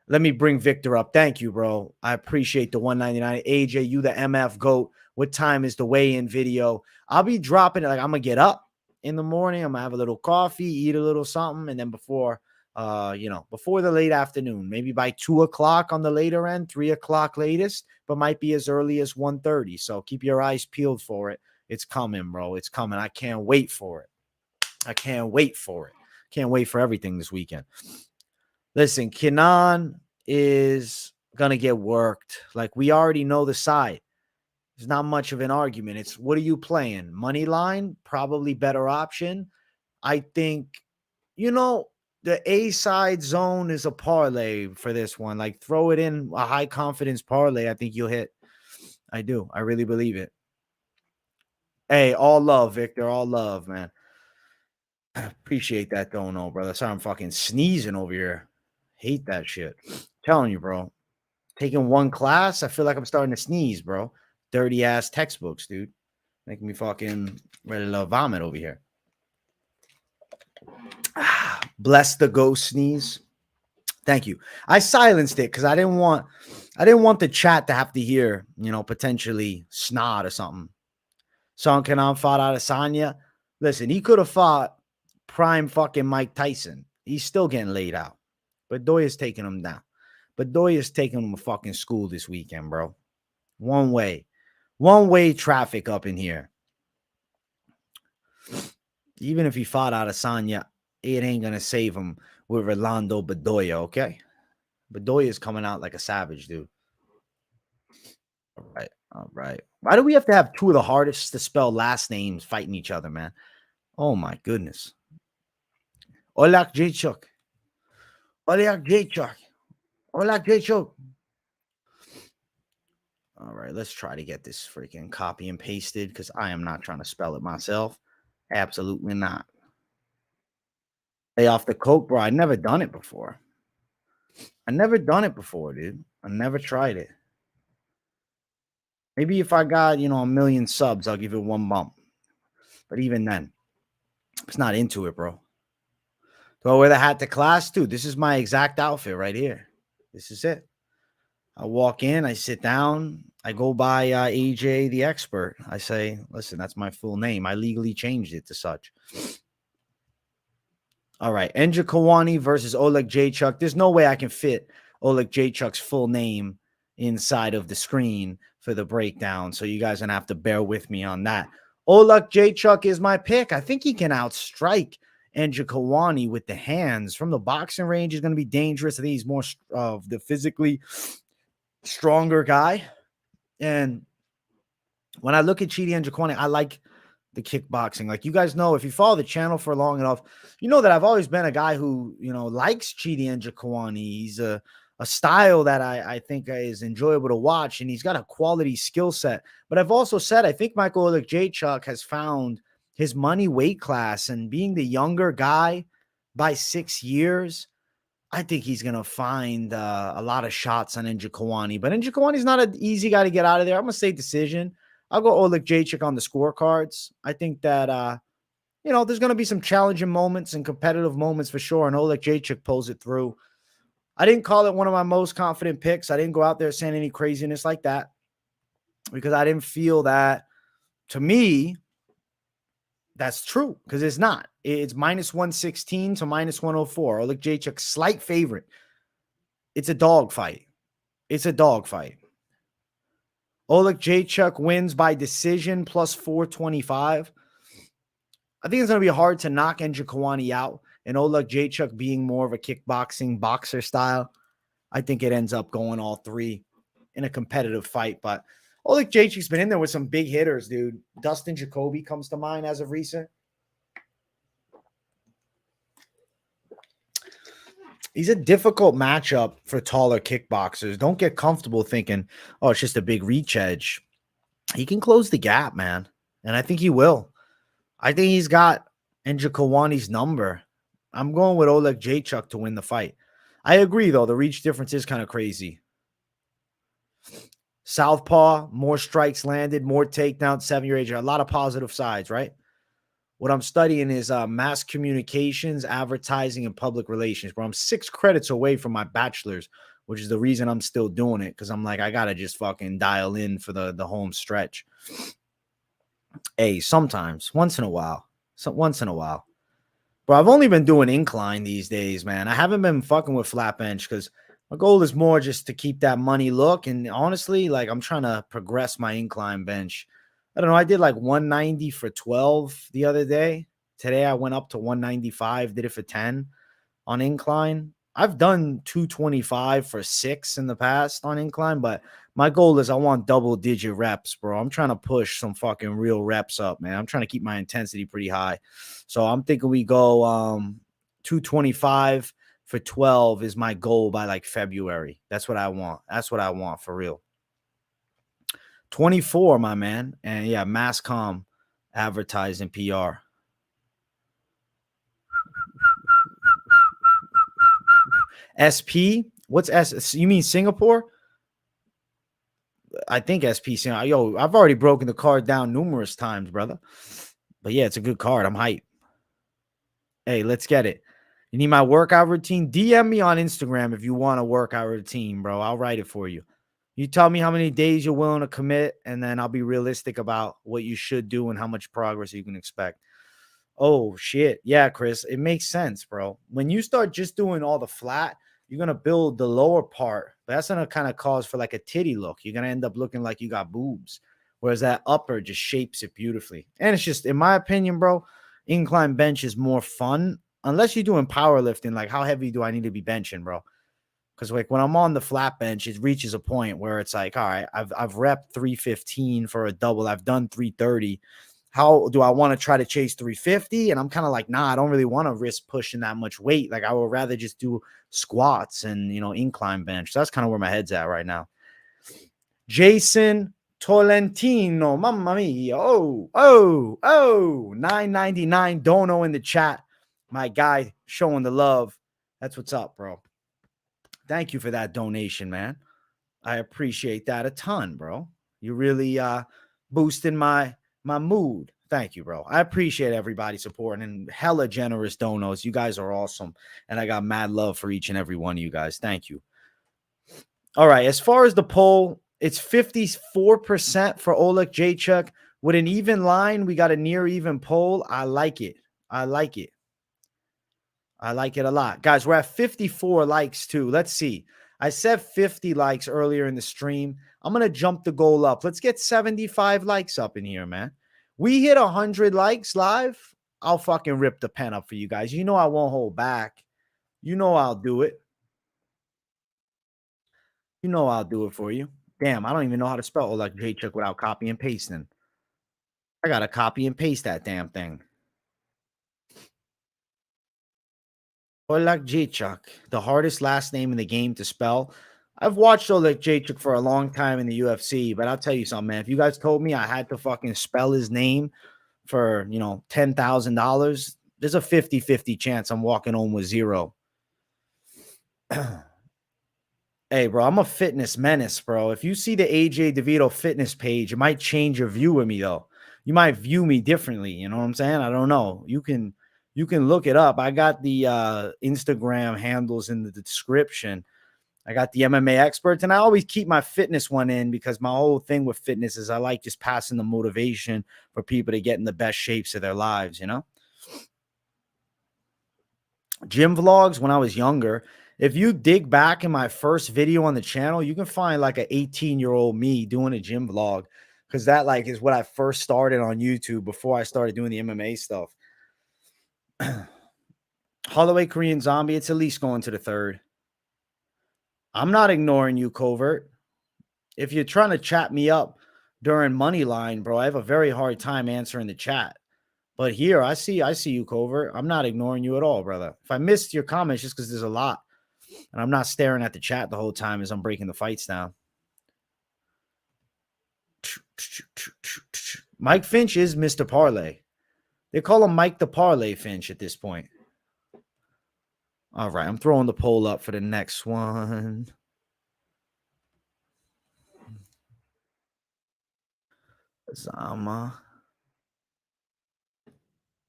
Let me bring Victor up. Thank you, bro. I appreciate the $1.99. AJ, you the MF GOAT. What time is the weigh-in video? I'll be dropping it. Like, I'm going to get up in the morning. I'm going to have a little coffee, eat a little something. And then before the late afternoon, maybe by 2 o'clock on the later end, 3 o'clock latest, but might be as early as 1:30. So keep your eyes peeled for it. It's coming, bro. It's coming. I can't wait for it. I can't wait for it. Can't wait for everything this weekend. Listen, Kenan is going to get worked. Like, we already know the side. There's not much of an argument. It's what are you playing? Money line, probably better option. I think, the A side zone is a parlay for this one. Like, throw it in a high confidence parlay. I think you'll hit. I do. I really believe it. Hey, all love, Victor. All love, man. I appreciate that dono, brother. Sorry, I'm fucking sneezing over here. Hate that shit. Telling you, bro. Taking one class, I feel like I'm starting to sneeze, bro. Dirty ass textbooks, dude. Making me fucking ready to vomit over here. Bless the ghost sneeze. Thank you. I silenced it because I didn't want the chat to have to hear, potentially snot or something. Seung Kenan fought Adesanya. Listen, he could have fought prime fucking Mike Tyson. He's still getting laid out. But Bedoya's taking him down. Bedoya's taking him to fucking school this weekend, bro. One way traffic up in here. Even if he fought Adesanya, it ain't going to save him with Rolando Bedoya, okay? Bedoya's coming out like a savage, dude. All right. Why do we have to have 2 of the hardest to spell last names fighting each other, man? Oh, my goodness. Oleksiejczuk. Oleksiejczuk. Oleksiejczuk. All right, let's try to get this freaking copy and pasted because I am not trying to spell it myself. Absolutely not. Stay off the coke, bro. I never done it before. Dude. I never tried it. Maybe if I got, a million subs, I'll give it 1 bump. But even then, It's not into it, bro. Do I wear the hat to class? Dude, this is my exact outfit right here. This is it. I walk in, I sit down, I go by AJ the expert. I say, listen, that's my full name. I legally changed it to such. All right, Njokuani versus Oleksiejczuk. There's no way I can fit Oleksiejczuk's full name inside of the screen for the breakdown, so you guys are going to have to bear with me on that. Oleksiejczuk is my pick. I think he can outstrike Njokuani with the hands. From the boxing range, is going to be dangerous. I think he's more of the physically stronger guy. And when I look at Chidi Njokuani, I like the kickboxing. Like, you guys know, if you follow the channel for long enough, you know that I've always been a guy who, you know, likes Chidi Njokuani. He's a style that I think is enjoyable to watch, and he's got a quality skill set. But I've also said I think Michael Oleksiejczuk has found his money weight class, and being the younger guy by 6 years, I think he's going to find a lot of shots on Njokuani. But Njokuani's not an easy guy to get out of there. I'm going to say decision. I'll go Oleksiejczuk on the scorecards. I think that, you know, there's going to be some challenging moments and competitive moments for sure, and Oleksiejczuk pulls it through. I didn't call it one of my most confident picks. I didn't go out there saying any craziness like that because I didn't feel that, to me, that's true, because it's not. It's minus 116 to minus 104. Oleksiejczuk, slight favorite. It's a dog fight. It's a dog fight. Oleksiejczuk wins by decision plus 425. I think it's going to be hard to knock Njokuani out. And Oleksiejczuk being more of a kickboxing boxer style, I think it ends up going all three in a competitive fight. But Oleksiejczuk's been in there with some big hitters, dude. Dustin Jacoby comes to mind as of recent. He's a difficult matchup for taller kickboxers. Don't get comfortable thinking, oh, it's just a big reach edge. He can close the gap, man. And I think he will. I think he's got Njokuani's number. I'm going with Oleksiejczuk to win the fight. I agree, though. The reach difference is kind of crazy. Southpaw, more strikes landed, more takedowns, 7-year age. A lot of positive sides, right? What I'm studying is mass communications, advertising, and public relations, bro. I'm 6 credits away from my bachelor's, which is the reason I'm still doing it, because I'm like, I got to just fucking dial in for the home stretch. Hey, sometimes, once in a while. Bro, I've only been doing incline these days, man. I haven't been fucking with flat bench because my goal is more just to keep that money look. And honestly, like, I'm trying to progress my incline bench. I don't know. I did like 190 for 12 the other day. Today I went up to 195, did it for 10 on incline. I've done 225 for 6 in the past on incline, but my goal is I want double-digit reps, bro. I'm trying to push some fucking real reps up, man. I'm trying to keep my intensity pretty high. So I'm thinking we go 225 for 12 is my goal by like February. That's what I want. That's what I want for real. 24, my man. And yeah, mass comm, advertising, PR. SP? What's S? You mean Singapore? I think SP. Yo, I've already broken the card down numerous times, brother. But yeah, it's a good card. I'm hyped. Hey, let's get it. You need my workout routine? DM me on Instagram if you want a workout routine, bro. I'll write it for you. You tell me how many days you're willing to commit, and then I'll be realistic about what you should do and how much progress you can expect. Oh, shit. Yeah, Chris, it makes sense, bro. When you start just doing all the flat, you're going to build the lower part. But that's going to kind of cause for like a titty look. You're going to end up looking like you got boobs. Whereas that upper just shapes it beautifully. And it's just, in my opinion, bro, incline bench is more fun. Unless you're doing powerlifting, like how heavy do I need to be benching, bro? Because like when I'm on the flat bench, it reaches a point where it's like, all right, I've repped 315 for a double. I've done 330. How do I want to try to chase 350? And I'm kind of like, nah, I don't really want to risk pushing that much weight. Like I would rather just do squats and, you know, incline bench. So that's kind of where my head's at right now. Jason Tolentino, mamma mia. Oh, 9.99 dono in the chat. My guy showing the love. That's what's up, bro. Thank you for that donation, man. I appreciate that a ton, bro. You really boosting my mood. Thank you, bro. I appreciate everybody supporting and hella generous donos. You guys are awesome. And I got mad love for each and every one of you guys. Thank you. All right. As far as the poll, it's 54% for Oleksiejczuk. With an even line, we got a near even poll. I like it. I like it. I like it a lot. Guys, we're at 54 likes too. Let's see. I said 50 likes earlier in the stream. I'm going to jump the goal up. Let's get 75 likes up in here, man. We hit 100 likes live. I'll fucking rip the pen up for you guys. You know I won't hold back. You know I'll do it. You know I'll do it for you. Damn, I don't even know how to spell Oleksiejczuk without copy and pasting. I got to copy and paste that damn thing. Oleksiejczuk, the hardest last name in the game to spell. I've watched Oleksiejczuk for a long time in the UFC, but I'll tell you something, man. If you guys told me I had to fucking spell his name for, $10,000, there's a 50-50 chance I'm walking home with zero. Hey, bro, I'm a fitness menace, bro. If you see the AJ DeVito fitness page, it might change your view of me, though. You might view me differently. You know what I'm saying? I don't know. You can look it up. I got the Instagram handles in the description. I got the MMA experts, and I always keep my fitness one in because my whole thing with fitness is I like just passing the motivation for people to get in the best shapes of their lives, Gym vlogs when I was younger. If you dig back in my first video on the channel, you can find like an 18-year-old me doing a gym vlog because that is what I first started on YouTube before I started doing the MMA stuff. Holloway Korean Zombie, it's at least going to the third. I'm not ignoring you, Covert. If you're trying to chat me up during Moneyline, bro, I have a very hard time answering the chat. But here, I see you, Covert. I'm not ignoring you at all, brother. If I missed your comments, just because there's a lot, and I'm not staring at the chat the whole time as I'm breaking the fights down. Mike Finch is Mr. Parlay. They call him Mike the Parlay Finch at this point. All right, I'm throwing the poll up for the next one. Kazama.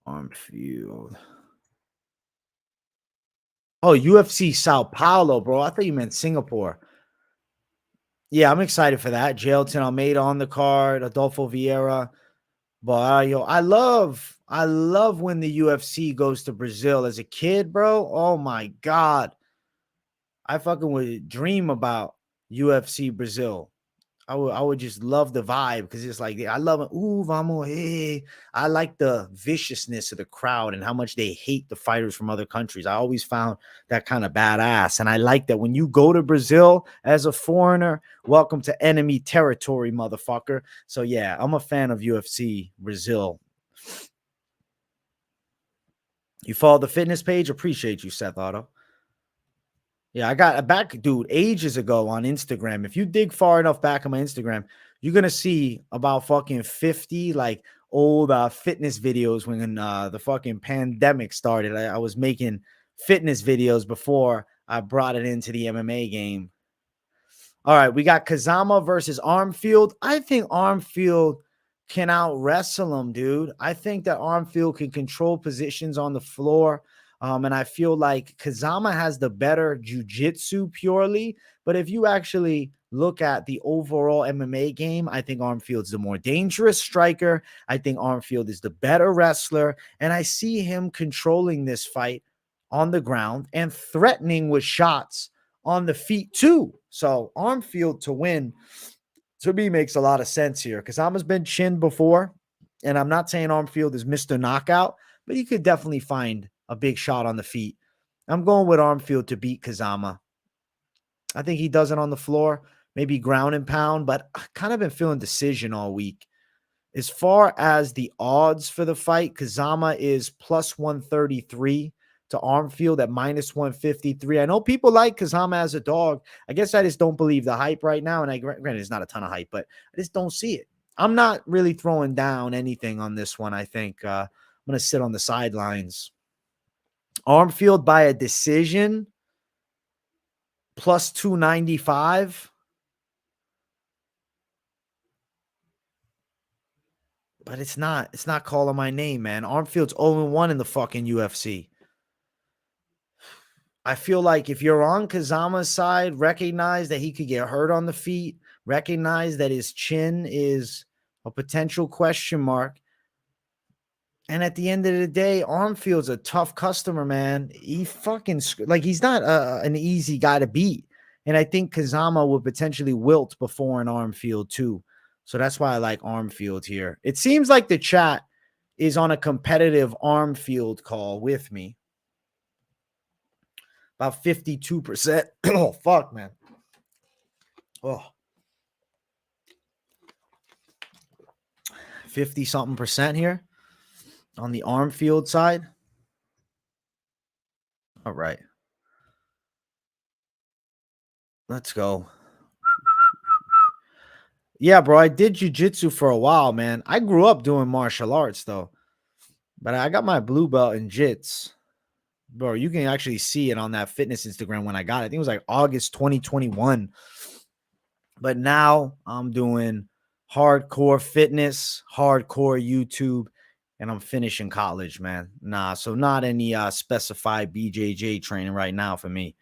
Armfield. Oh, UFC Sao Paulo, bro. I thought you meant Singapore. Yeah, I'm excited for that. Jailton Almeida on the card, Adolfo Vieira. But I love when the UFC goes to Brazil. As a kid, bro, oh my God. I fucking would dream about UFC Brazil. I would just love the vibe because it's like I love it. Ooh, vamos, hey. I like the viciousness of the crowd and how much they hate the fighters from other countries. I always found that kind of badass. And I like that when you go to Brazil as a foreigner, welcome to enemy territory, motherfucker. So yeah, I'm a fan of UFC Brazil. You follow the fitness page? Appreciate you, Seth Otto. Yeah, I got a back, dude, ages ago on Instagram. If you dig far enough back on my Instagram, you're going to see about fucking 50 old fitness videos when the fucking pandemic started. I was making fitness videos before I brought it into the MMA game. All right, we got Kazama versus Armfield. I think Armfield can out wrestle him, dude. I think that Armfield can control positions on the floor. And I feel like Kazama has the better jiu-jitsu purely. But if you actually look at the overall MMA game, I think Armfield's the more dangerous striker. I think Armfield is the better wrestler. And I see him controlling this fight on the ground and threatening with shots on the feet too. So Armfield to win, to me, makes a lot of sense here. Kazama's been chinned before. And I'm not saying Armfield is Mr. Knockout, but he could definitely find a big shot on the feet. I'm going with Armfield to beat Kazama. I think he does it on the floor, maybe ground and pound, but I kind of been feeling decision all week. As far as the odds for the fight, Kazama is plus 133 to Armfield at minus 153. I know people like Kazama as a dog. I guess I just don't believe the hype right now. And granted, it's not a ton of hype, but I just don't see it. I'm not really throwing down anything on this one. I think I'm going to sit on the sidelines. Armfield by a decision, plus 295. but it's not. It's not calling my name, man. Armfield's 0-1 in the fucking UFC. I feel like if you're on Kazama's side, recognize that he could get hurt on the feet, recognize that his chin is a potential question mark. And at the end of the day, Armfield's a tough customer, man. He fucking like he's not an easy guy to beat. And I think Kazama would potentially wilt before an Armfield too. So that's why I like Armfield here. It seems like the chat is on a competitive Armfield call with me. About 52%. Oh, fuck, man. Oh. 50-something percent here on the Armfield side. All right. Let's go. Yeah, bro. I did jiu-jitsu for a while, man. I grew up doing martial arts, though. But I got my blue belt in jits. Bro, you can actually see it on that fitness Instagram when I got it. I think it was like August 2021. But now I'm doing hardcore fitness, hardcore YouTube, and I'm finishing college, man. Nah, so not any specified BJJ training right now for me.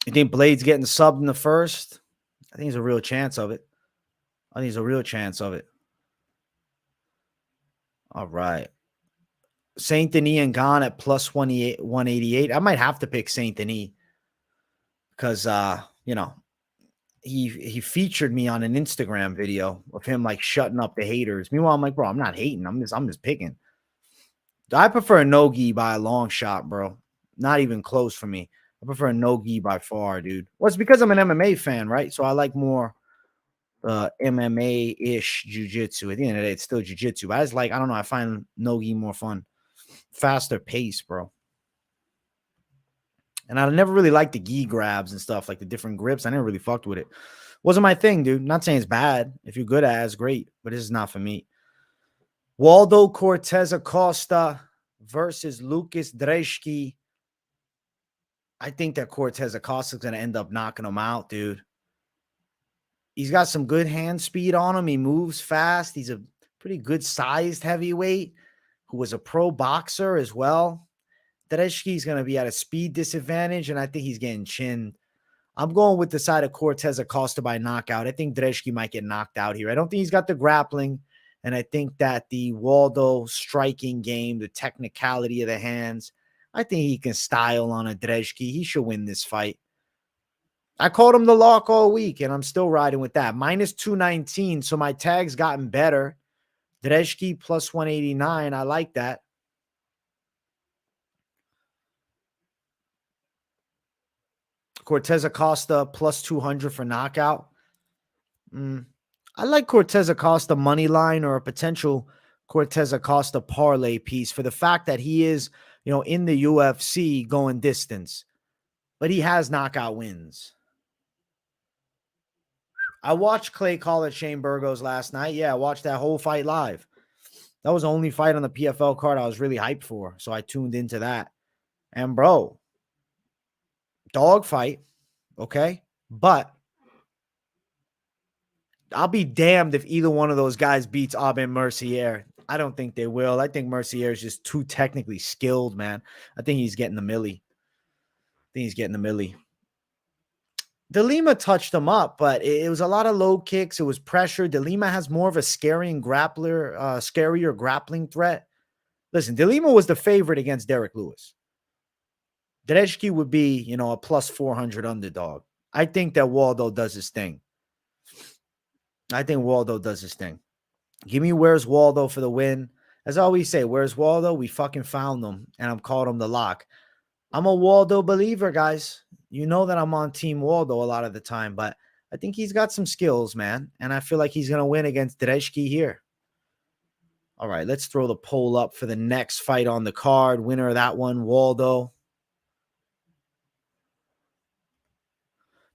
You think Blade's getting subbed in the first? I think there's a real chance of it. I think there's a real chance of it. All right. Saint Denis and Gone at plus 188. I might have to pick Saint Denis because, you know, he featured me on an Instagram video of him like shutting up the haters. Meanwhile, I'm like, bro, I'm not hating. I'm just picking. I prefer a no-gi by a long shot, bro. Not even close for me. I prefer a no-gi by far, dude. Well, it's because I'm an MMA fan, right? So I like more MMA-ish jiu-jitsu. At the end of the day, it's still jiu-jitsu. But I just like, I don't know, I find no-gi more fun. Faster pace, bro. And I never really liked the gi grabs and stuff, like the different grips. I never really fucked with it. Wasn't my thing, dude. Not saying it's bad. If you're good at it, it's great. But this is not for me. Waldo Cortes-Acosta versus Lucas Brzeski. I think that Cortes-Acosta is going to end up knocking him out, dude. He's got some good hand speed on him. He moves fast. He's a pretty good sized heavyweight who was a pro boxer as well. Brzeski is going to be at a speed disadvantage, and I think he's getting chinned. I'm going with the side of Cortes-Acosta by knockout. I think Brzeski might get knocked out here. I don't think he's got the grappling, and I think that the Waldo striking game, the technicality of the hands, I think he can style on a Brzeski. He should win this fight. I called him the lock all week, and I'm still riding with that. Minus 219, so my tag's gotten better. Brzeski plus 189. I like that. Cortes-Acosta plus 200 for knockout. I like Cortes-Acosta money line or a potential Cortes-Acosta parlay piece for the fact that he is, you know, in the UFC going distance, but he has knockout wins. I watched Clay call at Shane Burgos last night. Yeah, I watched that whole fight live. That was the only fight on the PFL card I was really hyped for, so I tuned into that. And bro, dog fight, okay? But I'll be damned if either one of those guys beats Aubin Mercier. I don't think they will. I think Mercier is just too technically skilled, man. I think he's getting the millie. De Lima touched him up, but it was a lot of low kicks. It was pressure. De Lima has more of a scarier grappling threat. Listen, De Lima was the favorite against Derek Lewis. Brzeski would be, you know, a plus 400 underdog. I think that Waldo does his thing. Give me Where's Waldo for the win. As I always say, Where's Waldo? We fucking found them, and I'm called him the lock. I'm a Waldo believer, guys. You know that I'm on Team Waldo a lot of the time, but I think he's got some skills, man, and I feel like he's going to win against Brzeski here. All right, let's throw the poll up for the next fight on the card. Winner of that one, Waldo.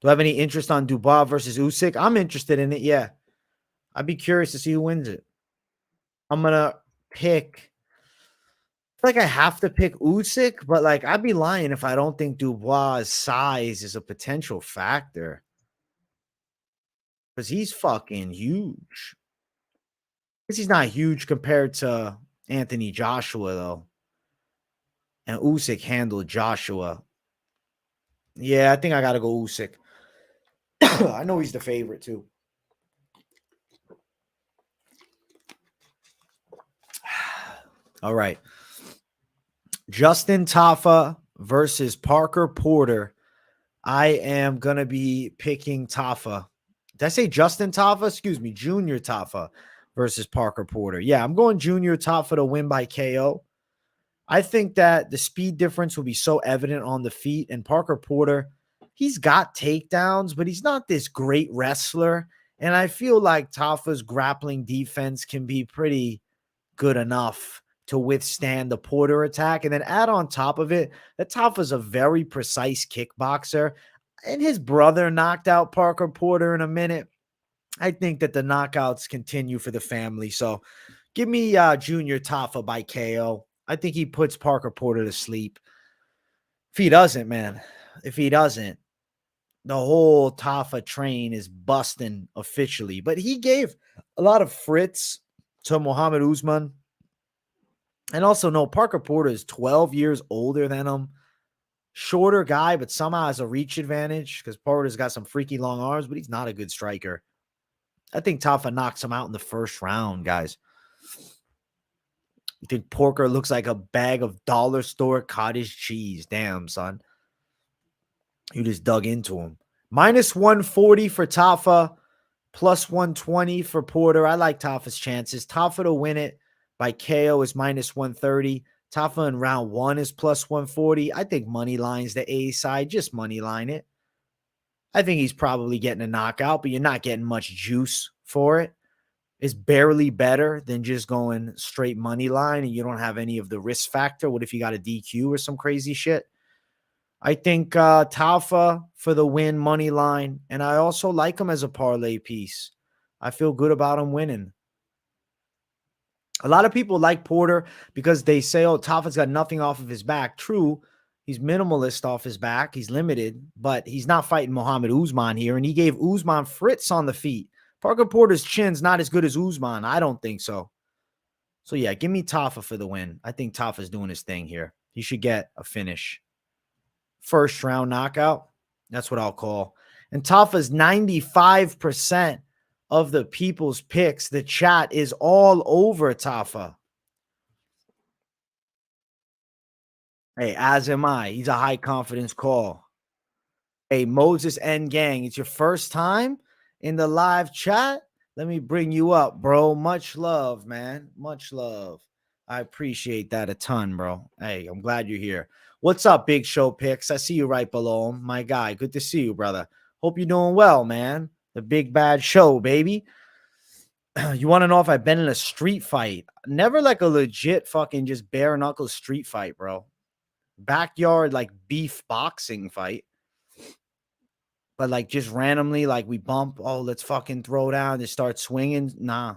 Do I have any interest on Dubois versus Usyk? I'm interested in it, yeah. I'd be curious to see who wins it. I'm going to pick... I feel like I have to pick Usyk, but like I'd be lying if I don't think Dubois' size is a potential factor. Because he's fucking huge. Because he's not huge compared to Anthony Joshua, though. And Usyk handled Joshua. Yeah, I think I got to go Usyk. I know he's the favorite, too. All right. Justin Tafa versus Parker Porter. I am going to be picking Tafa. Did I say Justin Tafa? Excuse me, Junior Tafa versus Parker Porter. Yeah, I'm going Junior Tafa to win by KO. I think that the speed difference will be so evident on the feet. And Parker Porter, he's got takedowns, but he's not this great wrestler. And I feel like Tafa's grappling defense can be pretty good enough to withstand the Porter attack. And then add on top of it, that Tafa's a very precise kickboxer. And his brother knocked out Parker Porter in a minute. I think that the knockouts continue for the family. So give me Junior Tafa by KO. I think he puts Parker Porter to sleep. If he doesn't, man, if he doesn't, the whole Tafa train is busting officially. But he gave a lot of fritz to Muhammad Usman. And also, no, Parker Porter is 12 years older than him. Shorter guy, but somehow has a reach advantage because Porter's got some freaky long arms, but he's not a good striker. I think Tafa knocks him out in the first round, guys. You think Porker looks like a bag of dollar store cottage cheese? Damn, son. You just dug into him. Minus 140 for Tafa, plus 120 for Porter. I like Tafa's chances. Tafa to win it by KO is minus 130. Tafa in round one is plus 140. I think money line's the A side. Just money line it. I think he's probably getting a knockout, but you're not getting much juice for it. It's barely better than just going straight money line and you don't have any of the risk factor. What if you got a DQ or some crazy shit? I think Tafa for the win money line, and I also like him as a parlay piece. I feel good about him winning. A lot of people like Porter because they say, oh, Tafa's got nothing off of his back. True, he's minimalist off his back. He's limited, but he's not fighting Muhammad Usman here, and he gave Usman fritz on the feet. Parker Porter's chin's not as good as Usman. I don't think so. So, yeah, give me Tafa for the win. I think Tafa's doing his thing here. He should get a finish. First round knockout. That's what I'll call. And Tafa's 95% of the people's picks. The chat is all over Tafa. Hey, as am I. He's a high confidence call. Hey, Moses N Gang, it's your first time in the live chat. Let me bring you up, bro. Much love, man. Much love. I appreciate that a ton, bro. Hey, I'm glad you're here. What's up, Big Show Picks? I see you right below him. My guy, good to see you, brother. Hope you're doing well, man. The Big Bad Show, baby. You want to know if I've been in a street fight? Never like a legit fucking just bare knuckle street fight, bro. Backyard, like beef boxing fight. But like just randomly, like we bump, oh, let's fucking throw down, just start swinging. Nah.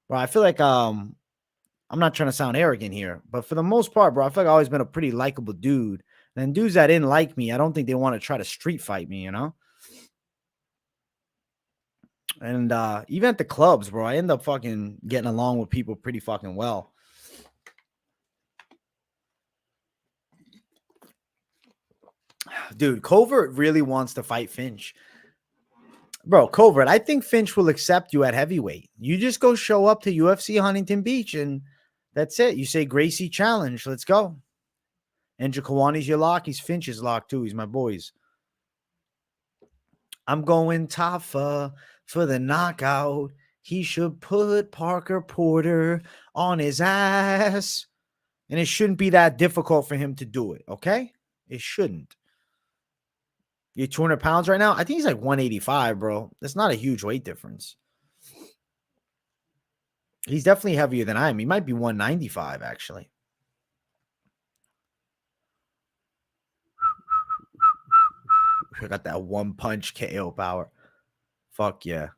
Bro, I feel like I'm not trying to sound arrogant here, but for the most part, bro, I feel like I've always been a pretty likable dude. And dudes that didn't like me, I don't think they want to try to street fight me, you know? And even at the clubs, bro, I end up fucking getting along with people pretty fucking well. Dude, Covert really wants to fight Finch. Bro, Covert, I think Finch will accept you at heavyweight. You just go show up to UFC Huntington Beach and that's it. You say Gracie challenge. Let's go. And Njokuani's your lock. He's Finch's lock too. He's my boys. I'm going Tafa for the knockout. He should put Parker Porter on his ass. And it shouldn't be that difficult for him to do it, okay? It shouldn't. You're 200 pounds right now? I think he's like 185, bro. That's not a huge weight difference. He's definitely heavier than I am. He might be 195, actually. I got that one punch KO power. Fuck yeah.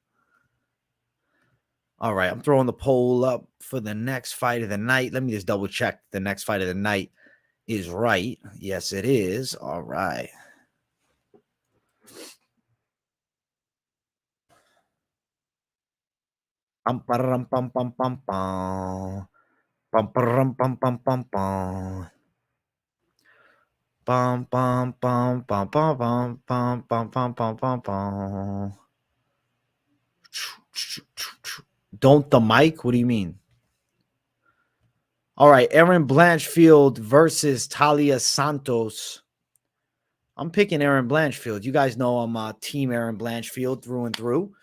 All right, I'm throwing the poll up for the next fight of the night. Let me just double check the next fight of the night is right. Yes, it is. All right. Pam, param, pam, pam, pam, pam. Pam, param, pam, pam, pam, pam. Pam, pam, pam, pam, pam, pam, pam, pam, pam, pam, pam, pam. Don't the mic? What do you mean? All right, Erin Blanchfield versus Talia Santos. I'm picking Erin Blanchfield. You guys know I'm team Erin Blanchfield through and through.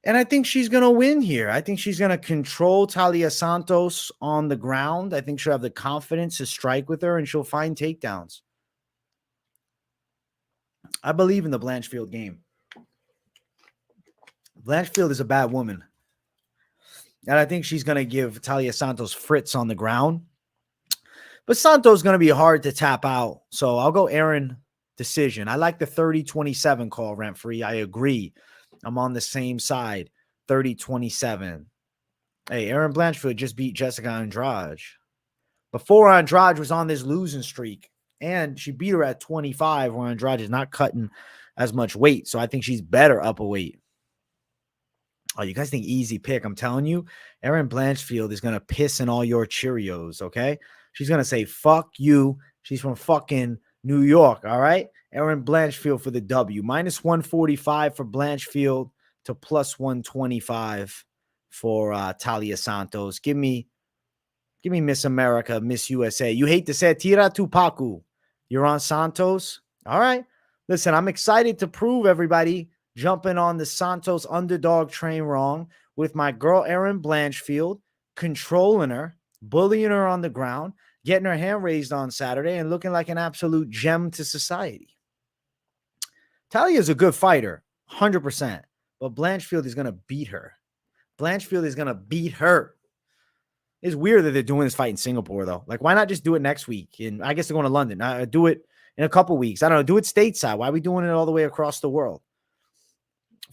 And I think she's going to win here. I think she's going to control Talia Santos on the ground. I think she'll have the confidence to strike with her and she'll find takedowns. I believe in the Blanchfield game. Blanchfield is a bad woman. And I think she's going to give Talia Santos fritz on the ground. But Santos is going to be hard to tap out. So I'll go Erin decision. I like the 30-27 call, rent free. I agree. I'm on the same side. 30-27. Hey, Erin Blanchfield just beat Jessica Andrade. Before Andrade was on this losing streak. And she beat her at 25, where Andrade is not cutting as much weight. So I think she's better up a weight. Oh, you guys think easy pick. I'm telling you, Erin Blanchfield is going to piss in all your Cheerios, okay? She's going to say, fuck you. She's from fucking New York, all right? Erin Blanchfield for the W. Minus 145 for Blanchfield to plus 125 for Talia Santos. Give me Miss America, Miss USA. You hate to say it, Tira Tupacu. You're on Santos? All right. Listen, I'm excited to prove everybody jumping on the Santos underdog train wrong with my girl Erin Blanchfield, controlling her, bullying her on the ground, getting her hand raised on Saturday, and looking like an absolute gem to society. Talia is a good fighter, 100%, but Blanchfield is going to beat her. Blanchfield is going to beat her. It's weird that they're doing this fight in Singapore, though. Like, why not just do it next week? And I guess they're going to London. Do it in a couple weeks. I don't know. Do it stateside. Why are we doing it all the way across the world?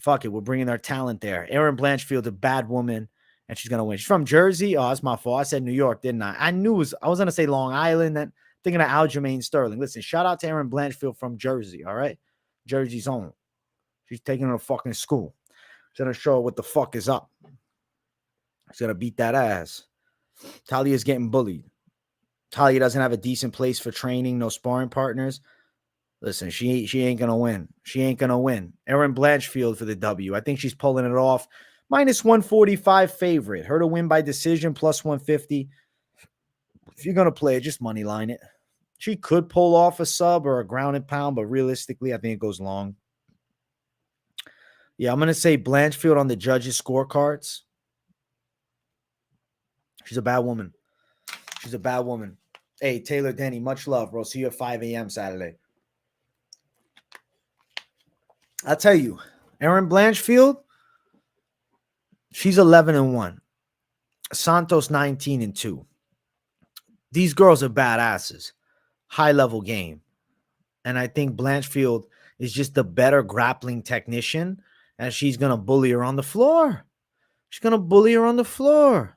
Fuck it. We're bringing our talent there. Erin Blanchfield, a bad woman, and she's going to win. She's from Jersey. Oh, that's my fault. I said New York, didn't I? I knew I was going to say Long Island. Then thinking of Aljamain Sterling. Listen, shout out to Erin Blanchfield from Jersey, all right? Jersey's own. She's taking her to fucking school. She's going to show her what the fuck is up. She's going to beat that ass. Talia's getting bullied. Talia doesn't have a decent place for training, no sparring partners. Listen, she ain't going to win. She ain't going to win. Erin Blanchfield for the W. I think she's pulling it off. Minus 145 favorite. Her to win by decision, plus 150. If you're going to play it, just money line it. She could pull off a sub or a ground and pound, but realistically, I think it goes long. Yeah, I'm going to say Blanchfield on the judges' scorecards. She's a bad woman. She's a bad woman. Hey, Taylor Denny, much love, bro. See you at 5 a.m. Saturday. I'll tell you, Erin Blanchfield, she's 11-1. Santos 19-2. These girls are badasses. High-level game. And I think Blanchfield is just the better grappling technician, and she's going to bully her on the floor. She's going to bully her on the floor.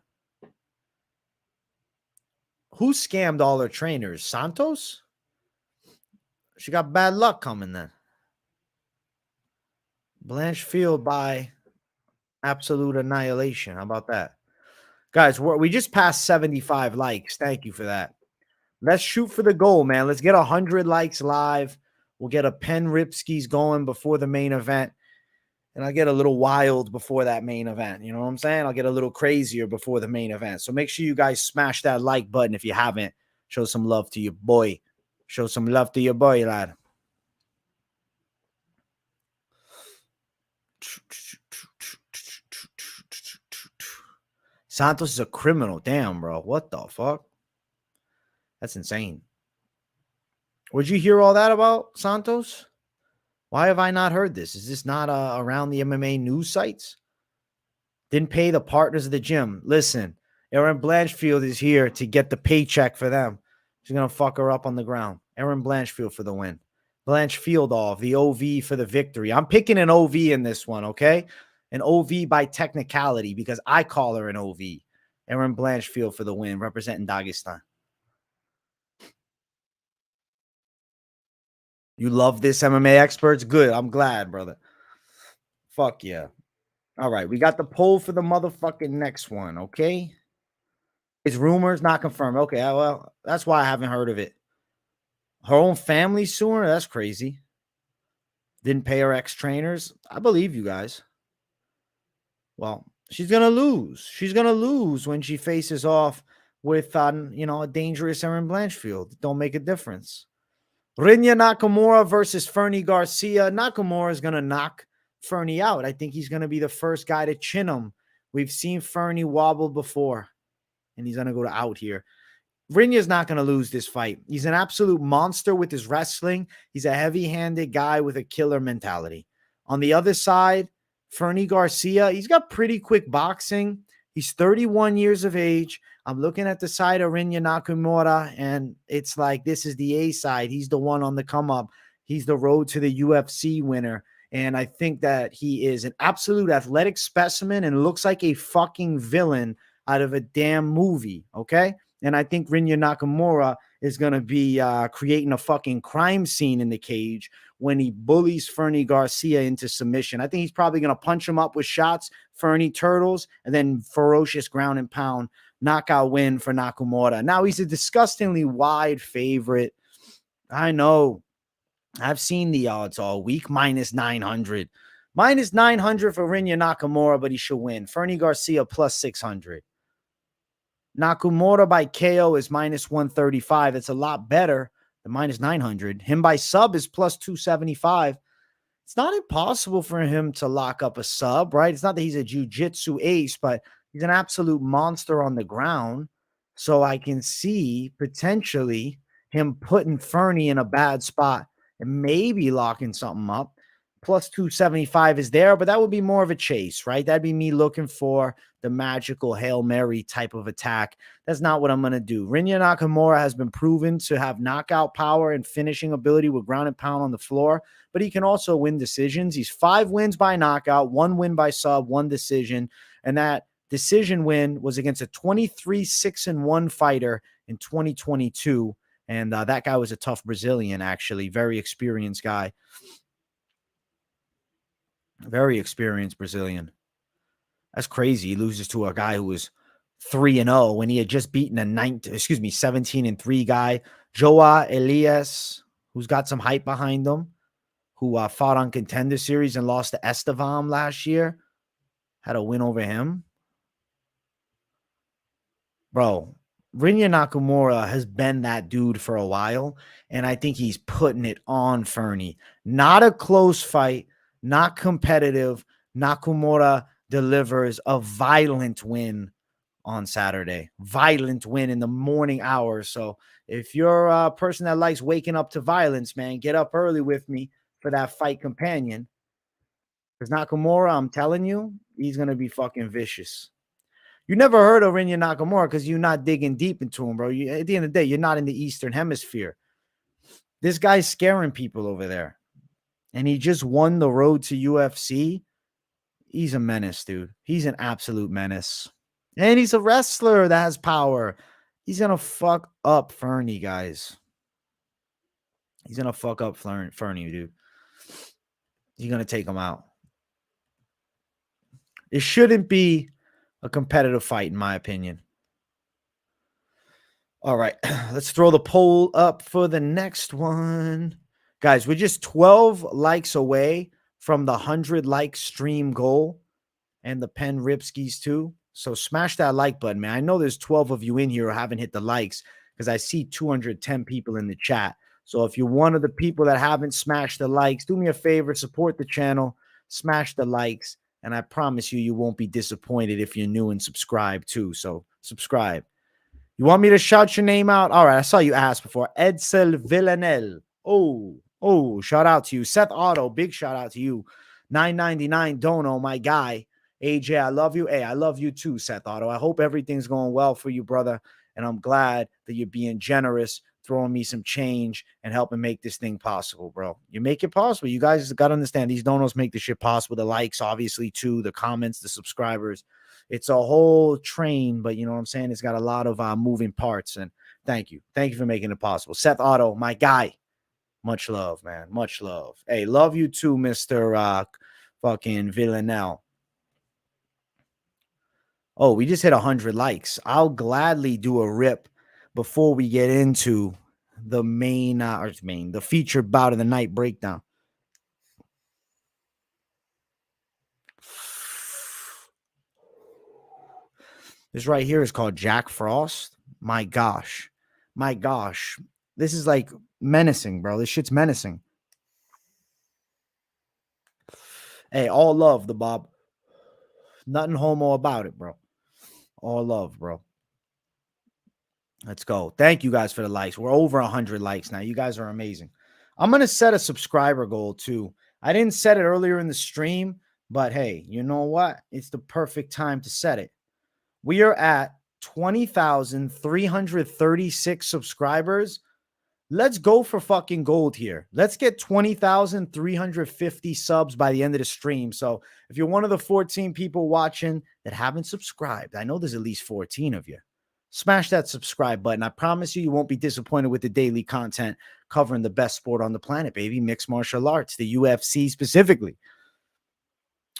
Who scammed all her trainers? Santos? She got bad luck coming then. Blanchfield by absolute annihilation. How about that? Guys, we just passed 75 likes. Thank you for that. Let's shoot for the goal, man. Let's get 100 likes live. We'll get a Pen Ripskis going before the main event. And I'll get a little wild before that main event. You know what I'm saying? I'll get a little crazier before the main event. So make sure you guys smash that like button if you haven't. Show some love to your boy. Show some love to your boy, lad. Santos is a criminal. Damn, bro. What the fuck? That's insane. Would you hear all that about Santos? Why have I not heard this? Is this not around the MMA news sites? Didn't pay the partners of the gym. Listen, Erin Blanchfield is here to get the paycheck for them. She's going to fuck her up on the ground. Erin Blanchfield for the win. Blanchfield off, the OV for the victory. I'm picking an OV in this one, okay? An OV by technicality because I call her an OV. Erin Blanchfield for the win, representing Dagestan. You love this MMA experts? Good. I'm glad, brother. Fuck yeah. All right, we got the poll for the motherfucking next one, okay? It's rumors, not confirmed. Okay, well, that's why I haven't heard of it. Her own family suing her? That's crazy. Didn't pay her ex-trainers? I believe you guys. Well, she's going to lose. She's going to lose when she faces off with, a dangerous Erin Blanchfield. Don't make a difference. Rinya Nakamura versus Fernie Garcia. Nakamura is going to knock Fernie out. I think he's going to be the first guy to chin him. We've seen Fernie wobble before, and he's going to go to out here. Rinya's not going to lose this fight. He's an absolute monster with his wrestling. He's a heavy-handed guy with a killer mentality. On the other side, Fernie Garcia, he's got pretty quick boxing. He's 31 years of age. I'm looking at the side of Rinya Nakamura, and it's like this is the A side. He's the one on the come up. He's the road to the UFC winner. And I think that he is an absolute athletic specimen and looks like a fucking villain out of a damn movie, okay? And I think Rinya Nakamura is going to be creating a fucking crime scene in the cage when he bullies Fernie Garcia into submission. I think he's probably going to punch him up with shots, Fernie turtles, and then ferocious ground and pound knockout win for Nakamura. Now, he's a disgustingly wide favorite. I know. I've seen the odds all week, minus 900. Minus 900 for Rinya Nakamura, but he should win. Fernie Garcia plus 600. Nakamura by KO is minus 135. It's a lot better than minus 900. Him by sub is plus 275. It's not impossible for him to lock up a sub, right? It's not that he's a jiu-jitsu ace, but he's an absolute monster on the ground. So I can see potentially him putting Fernie in a bad spot and maybe locking something up. Plus 275 is there, but that would be more of a chase, right? That'd be me looking for the magical Hail Mary type of attack. That's not what I'm going to do. Rinya Nakamura has been proven to have knockout power and finishing ability with ground and pound on the floor, but he can also win decisions. He's 5 wins by knockout, 1 win by sub, 1 decision, and that decision win was against a 23-6-1 fighter in 2022, and that guy was a tough Brazilian, actually. Very experienced guy. Very experienced Brazilian. That's crazy. He loses to a guy who was 3-0 when he had just beaten a 17-3 guy, Joa Elias, who's got some hype behind him, who fought on Contender Series and lost to Estevam last year. Had a win over him. Bro, Rinya Nakamura has been that dude for a while, and I think he's putting it on Fernie. Not a close fight, not competitive. Nakamura delivers a violent win on Saturday. Violent win in the morning hours. So if you're a person that likes waking up to violence, man, get up early with me for that fight companion. Because Nakamura, I'm telling you, he's going to be fucking vicious. You never heard of Rinya Nakamura because you're not digging deep into him, bro. At the end of the day, you're not in the Eastern Hemisphere. This guy's scaring people over there. And he just won the road to UFC. He's a menace, dude. He's an absolute menace. And he's a wrestler that has power. He's going to fuck up Fernie, guys. He's going to fuck up Fernie, dude. He's going to take him out. It shouldn't be a competitive fight, in my opinion. All right, let's throw the poll up for the next one. Guys, we're just 12 likes away from the 100 like stream goal and the Pen Ripskis too. So smash that like button, man. I know there's 12 of you in here who haven't hit the likes because I see 210 people in the chat. So if you're one of the people that haven't smashed the likes, do me a favor, support the channel, smash the likes, and I promise you, you won't be disappointed if you're new and subscribe too. So subscribe. You want me to shout your name out? All right, I saw you ask before. Edsel Villanelle. Oh, shout out to you. Seth Otto, big shout out to you. 999 Dono, my guy. AJ, I love you. Hey, I love you too, Seth Otto. I hope everything's going well for you, brother. And I'm glad that you're being generous, throwing me some change and helping make this thing possible, bro. You make it possible. You guys got to understand these donos make this shit possible. The likes, obviously, too. The comments, the subscribers. It's a whole train, but you know what I'm saying? It's got a lot of moving parts. And thank you. Thank you for making it possible. Seth Otto, my guy. Much love, man. Much love. Hey, love you too, Mr. Fucking Villanelle. Oh, we just hit 100 likes. I'll gladly do a rip before we get into the the featured bout of the night breakdown. This right here is called Jack Frost. My gosh. My gosh. This is like menacing, bro. This shit's menacing. Hey, all love, the Bob. Nothing homo about it, bro. All love, bro. Let's go. Thank you guys for the likes. We're over 100 likes now. You guys are amazing. I'm going to set a subscriber goal too. I didn't set it earlier in the stream, but hey, you know what? It's the perfect time to set it. We are at 20,336 subscribers. Let's go for fucking gold here. Let's get 20,350 subs by the end of the stream. So if you're one of the 14 people watching that haven't subscribed, I know there's at least 14 of you. Smash that subscribe button. I promise you, you won't be disappointed with the daily content covering the best sport on the planet, baby. Mixed martial arts, the UFC specifically.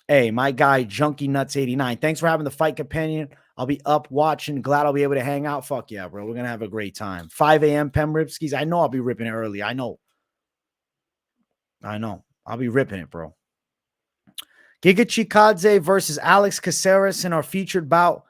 Hey, my guy, Junkie Nuts 89. Thanks for having the fight companion. I'll be up watching. Glad I'll be able to hang out. Fuck yeah, bro. We're going to have a great time. 5 a.m. Pembripskis. I know I'll be ripping it early. I know. I'll be ripping it, bro. Giga Chikadze versus Alex Caceres in our featured bout.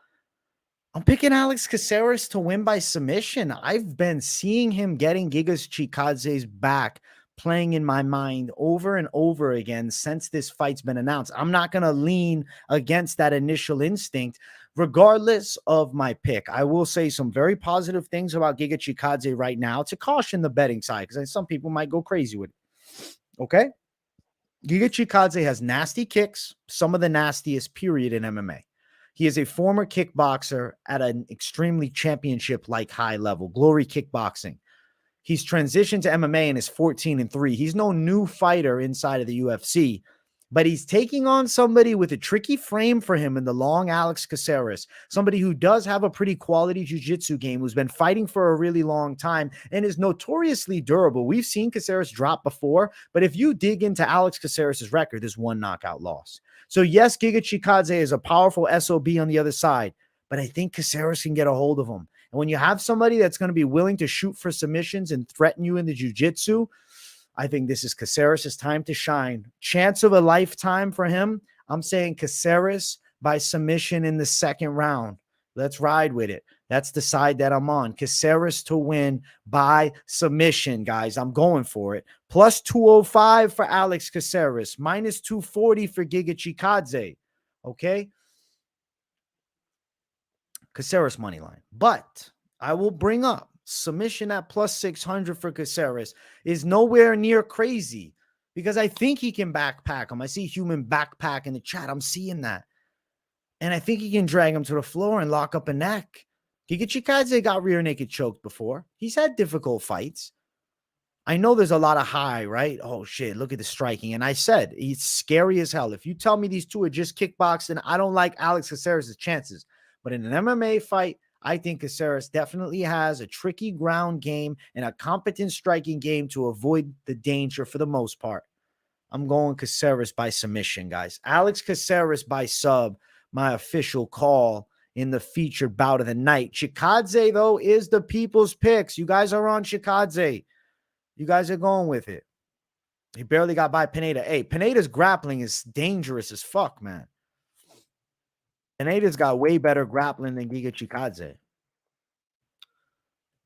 I'm picking Alex Caceres to win by submission. I've been seeing him getting Giga Chikadze's back playing in my mind over and over again since this fight's been announced. I'm not going to lean against that initial instinct. Regardless of my pick, I will say some very positive things about Giga Chikadze right now to caution the betting side, because some people might go crazy with it. Okay? Giga Chikadze has nasty kicks, some of the nastiest, period, in MMA. He is a former kickboxer at an extremely championship-like high level, Glory Kickboxing. He's transitioned to MMA and is 14-3. He's no new fighter inside of the UFC, but he's taking on somebody with a tricky frame for him in the long Alex Caceres, somebody who does have a pretty quality jiu-jitsu game, who's been fighting for a really long time and is notoriously durable. We've seen Caceres drop before, but if you dig into Alex Caceres' record, there's one knockout loss. So yes, Giga Chikadze is a powerful SOB on the other side, but I think Caceres can get a hold of him. And when you have somebody that's going to be willing to shoot for submissions and threaten you in the jiu-jitsu, I think this is Caceres' time to shine. Chance of a lifetime for him. I'm saying Caceres by submission in the second round. Let's ride with it. That's the side that I'm on. Caceres to win by submission, guys. I'm going for it. Plus 205 for Alex Caceres. Minus 240 for Giga Chikadze. Okay? Caceres money line. But I will bring up submission at plus 600 for Caceres is nowhere near crazy, because I think he can backpack him. I see human backpack in the chat. I'm seeing that. And I think he can drag him to the floor and lock up a neck. Giga Chikadze got rear naked choked before. He's had difficult fights. I know there's a lot of high, right? Oh, shit, look at the striking. And I said, he's scary as hell. If you tell me these two are just kickboxing, I don't like Alex Caceres' chances. But in an MMA fight, I think Caceres definitely has a tricky ground game and a competent striking game to avoid the danger for the most part. I'm going Caceres by submission, guys. Alex Caceres by sub, my official call in the featured bout of the night. Chikadze, though, is the people's picks. You guys are on Chikadze. You guys are going with it. He barely got by Pineda. Hey, Pineda's grappling is dangerous as fuck, man. Pineda's got way better grappling than Giga Chikadze.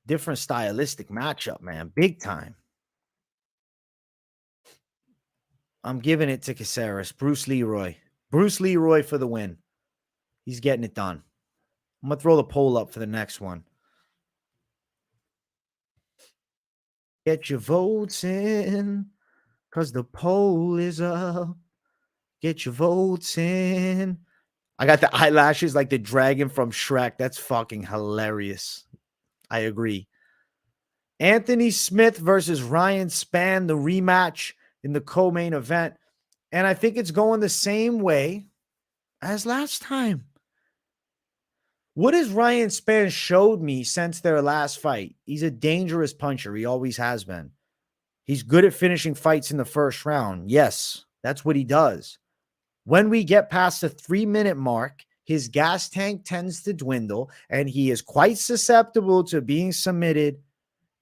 Different stylistic matchup, man. Big time. I'm giving it to Caceres. Bruce Leroy. Bruce Leroy for the win. He's getting it done. I'm going to throw the poll up for the next one. Get your votes in, because the poll is up. Get your votes in. I got the eyelashes like the dragon from Shrek. That's fucking hilarious. I agree. Anthony Smith versus Ryan Spann, the rematch in the co-main event. And I think it's going the same way as last time. What has Ryan Spann showed me since their last fight? He's a dangerous puncher. He always has been. He's good at finishing fights in the first round. Yes, that's what he does. When we get past the 3-minute mark, his gas tank tends to dwindle, and he is quite susceptible to being submitted.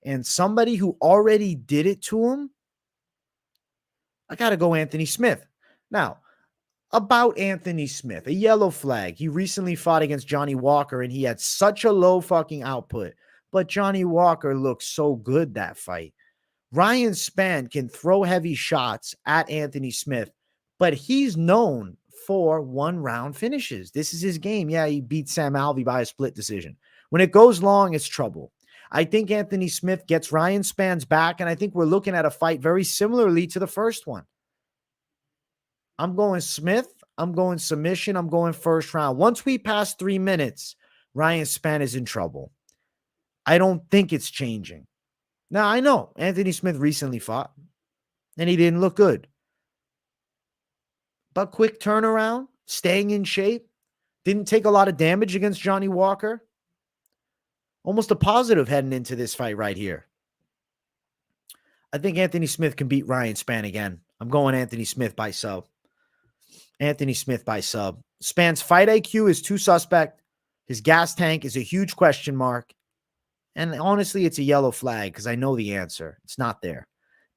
And somebody who already did it to him, I got to go Anthony Smith. Now, about Anthony Smith, a yellow flag. He recently fought against Johnny Walker, and he had such a low fucking output. But Johnny Walker looked so good that fight. Ryan Spann can throw heavy shots at Anthony Smith, but he's known for one-round finishes. This is his game. Yeah, he beat Sam Alvey by a split decision. When it goes long, it's trouble. I think Anthony Smith gets Ryan Spann's back, and I think we're looking at a fight very similarly to the first one. I'm going Smith. I'm going submission. I'm going first round. Once we pass 3 minutes, Ryan Spann is in trouble. I don't think it's changing. Now, I know Anthony Smith recently fought, and he didn't look good. But quick turnaround, staying in shape, didn't take a lot of damage against Johnny Walker. Almost a positive heading into this fight right here. I think Anthony Smith can beat Ryan Spann again. I'm going Anthony Smith by sub. Anthony Smith by sub. Spann's fight IQ is too suspect. His gas tank is a huge question mark. And honestly, it's a yellow flag because I know the answer. It's not there.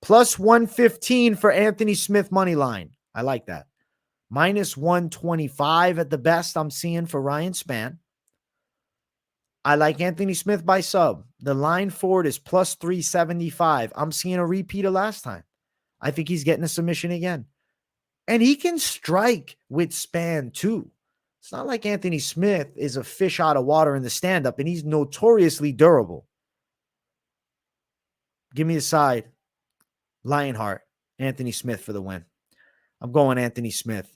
Plus 115 for Anthony Smith money line. I like that. Minus 125 at the best I'm seeing for Ryan Spann. I like Anthony Smith by sub. The line for it is plus 375. I'm seeing a repeat of last time. I think he's getting a submission again. And he can strike with Spann too. It's not like Anthony Smith is a fish out of water in the stand-up, and he's notoriously durable. Give me a side. Lionheart. Anthony Smith for the win. I'm going Anthony Smith.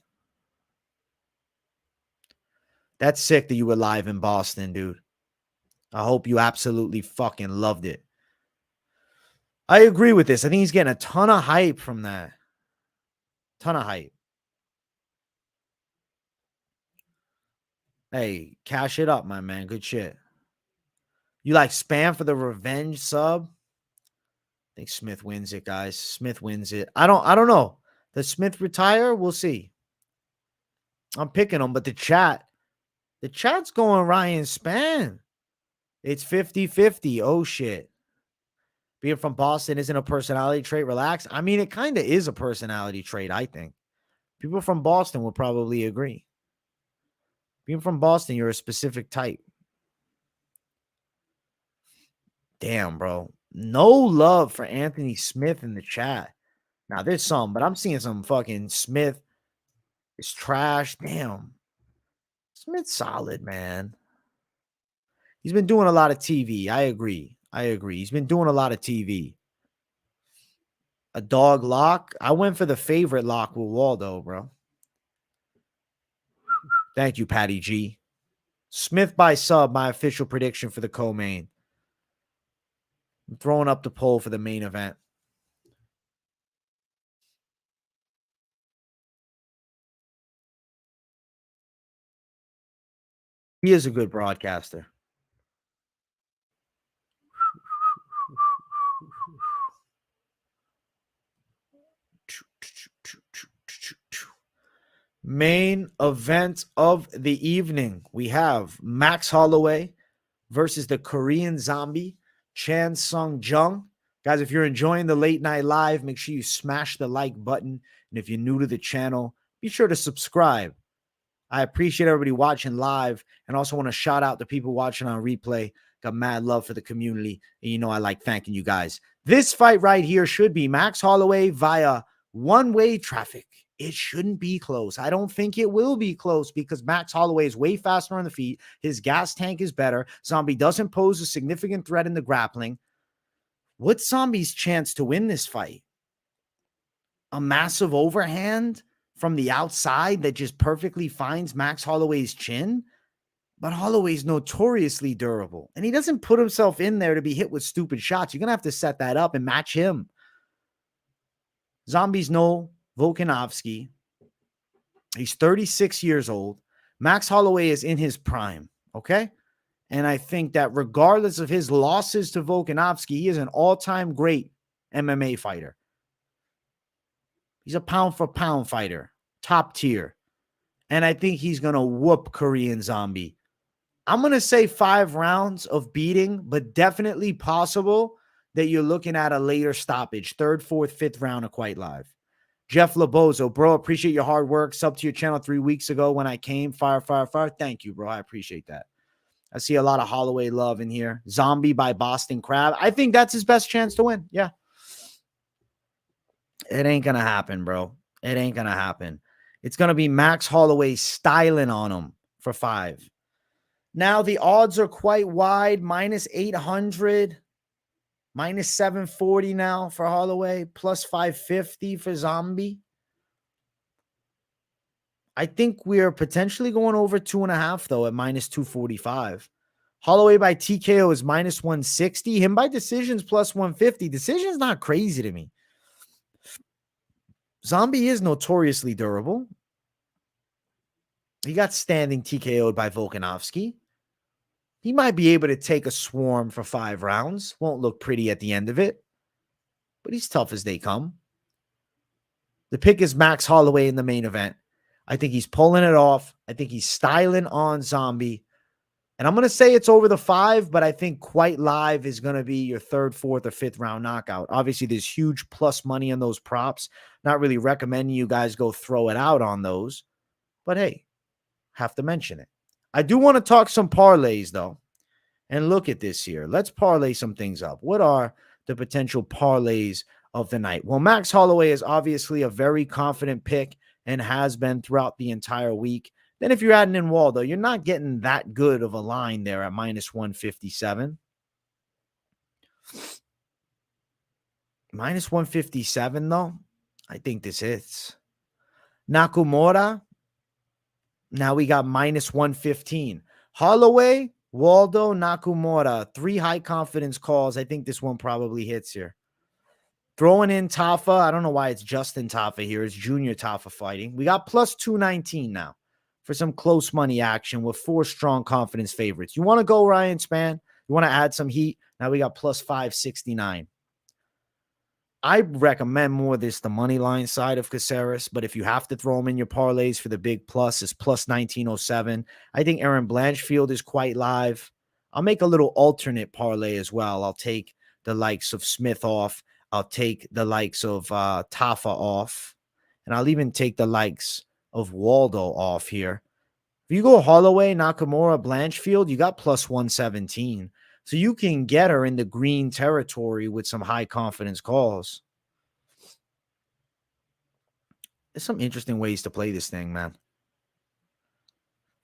That's sick that you were live in Boston, dude. I hope you absolutely fucking loved it. I agree with this. I think he's getting a ton of hype from that. Ton of hype. Hey, cash it up, my man. Good shit. You like Spann for the revenge sub? I think Smith wins it, guys. Smith wins it. I don't know. Does Smith retire? We'll see. I'm picking him, but the chat's going Ryan Spann. It's 50-50. Oh, shit. Being from Boston isn't a personality trait. Relax. I mean, it kind of is a personality trait, I think. People from Boston will probably agree. Being from Boston, you're a specific type. Damn, bro. No love for Anthony Smith in the chat. Now, there's some, but I'm seeing some fucking Smith is trash. Damn. Smith's solid, man. He's been doing a lot of TV. I agree. He's been doing a lot of TV. A dog lock. I went for the favorite lock with Waldo, bro. Thank you, Patty G. Smith by sub, my official prediction for the co-main. I'm throwing up the poll for the main event. He is a good broadcaster. Main event of the evening. We have Max Holloway versus the Korean zombie, Chan Sung Jung. Guys, if you're enjoying the late night live, make sure you smash the like button. And if you're new to the channel, be sure to subscribe. I appreciate everybody watching live, and also want to shout out the people watching on replay. Got mad love for the community, and you know I like thanking you guys. This fight right here should be Max Holloway via one-way traffic. It shouldn't be close. I don't think it will be close because Max Holloway is way faster on the feet. His gas tank is better. Zombie doesn't pose a significant threat in the grappling. What's Zombie's chance to win this fight? A massive overhand from the outside that just perfectly finds Max Holloway's chin? But Holloway's notoriously durable, and he doesn't put himself in there to be hit with stupid shots. You're going to have to set that up and match him. Zombies know Volkanovski. He's 36 years old. Max Holloway is in his prime, okay? And I think that regardless of his losses to Volkanovski, he is an all-time great MMA fighter. He's a pound-for-pound fighter, top tier. And I think he's going to whoop Korean Zombie. I'm going to say 5 rounds of beating, but definitely possible that you're looking at a later stoppage. 3rd, 4th, 5th round of Quite Live. Jeff Labozo, bro, appreciate your hard work. Sub to your channel 3 weeks ago when I came. Fire, fire, fire. Thank you, bro. I appreciate that. I see a lot of Holloway love in here. Zombie by Boston Crab. I think that's his best chance to win. Yeah. It ain't going to happen, bro. It ain't going to happen. It's going to be Max Holloway styling on him for 5. Now the odds are quite wide. Minus 800. Minus 740 now for Holloway. Plus 550 for Zombie. I think we're potentially going over 2.5, though, at minus 245. Holloway by TKO is minus 160. Him by decisions plus 150. Decision's not crazy to me. Zombie is notoriously durable. He got standing TKO'd by Volkanovski. He might be able to take a swarm for 5 rounds. Won't look pretty at the end of it. But he's tough as they come. The pick is Max Holloway in the main event. I think he's pulling it off. I think he's styling on Zombie. And I'm going to say it's over the 5, but I think Quite Live is going to be your 3rd, 4th, or 5th round knockout. Obviously, there's huge plus money on those props. Not really recommending you guys go throw it out on those. But hey, have to mention it. I do want to talk some parlays, though. And look at this here. Let's parlay some things up. What are the potential parlays of the night? Well, Max Holloway is obviously a very confident pick and has been throughout the entire week. Then if you're adding in Waldo, you're not getting that good of a line there at minus 157. Minus 157, though, I think this hits. Nakamura, now we got minus 115. Holloway, Waldo, Nakamura, 3 high confidence calls. I think this one probably hits here. Throwing in Tafa. I don't know why it's Justin Tafa here. It's Junior Tafa fighting. We got plus 219 now for some close money action with 4 strong confidence favorites. You want to go Ryan Spann? You want to add some heat? Now we got plus 569. I recommend more this the money line side of Caceres, but if you have to throw them in your parlays for the big plus, it's plus 1907. I think Erin Blanchfield is Quite Live. I'll make a little alternate parlay as well. I'll take the likes of Smith off. I'll take the likes of Tafa off. And I'll even take the likes of Waldo off here. If you go Holloway, Nakamura, Blanchfield, you got plus 117. So you can get her in the green territory with some high confidence calls. There's some interesting ways to play this thing, man.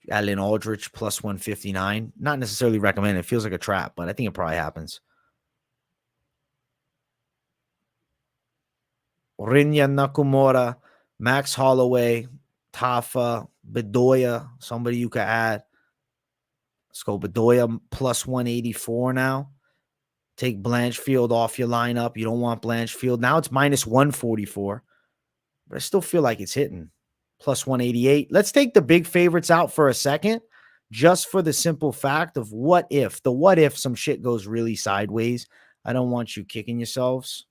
Add in Aldrich plus 159. Not necessarily recommend it. It feels like a trap, but I think it probably happens. Rinya Nakamura, Max Holloway, Tafa, Bedoya, somebody you could add. Let's go Bedoya plus 184 now. Take Blanchfield off your lineup. You don't want Blanchfield. Now it's minus 144. But I still feel like it's hitting. Plus 188. Let's take the big favorites out for a second. Just for the simple fact of what if. The what if some shit goes really sideways. I don't want you kicking yourselves.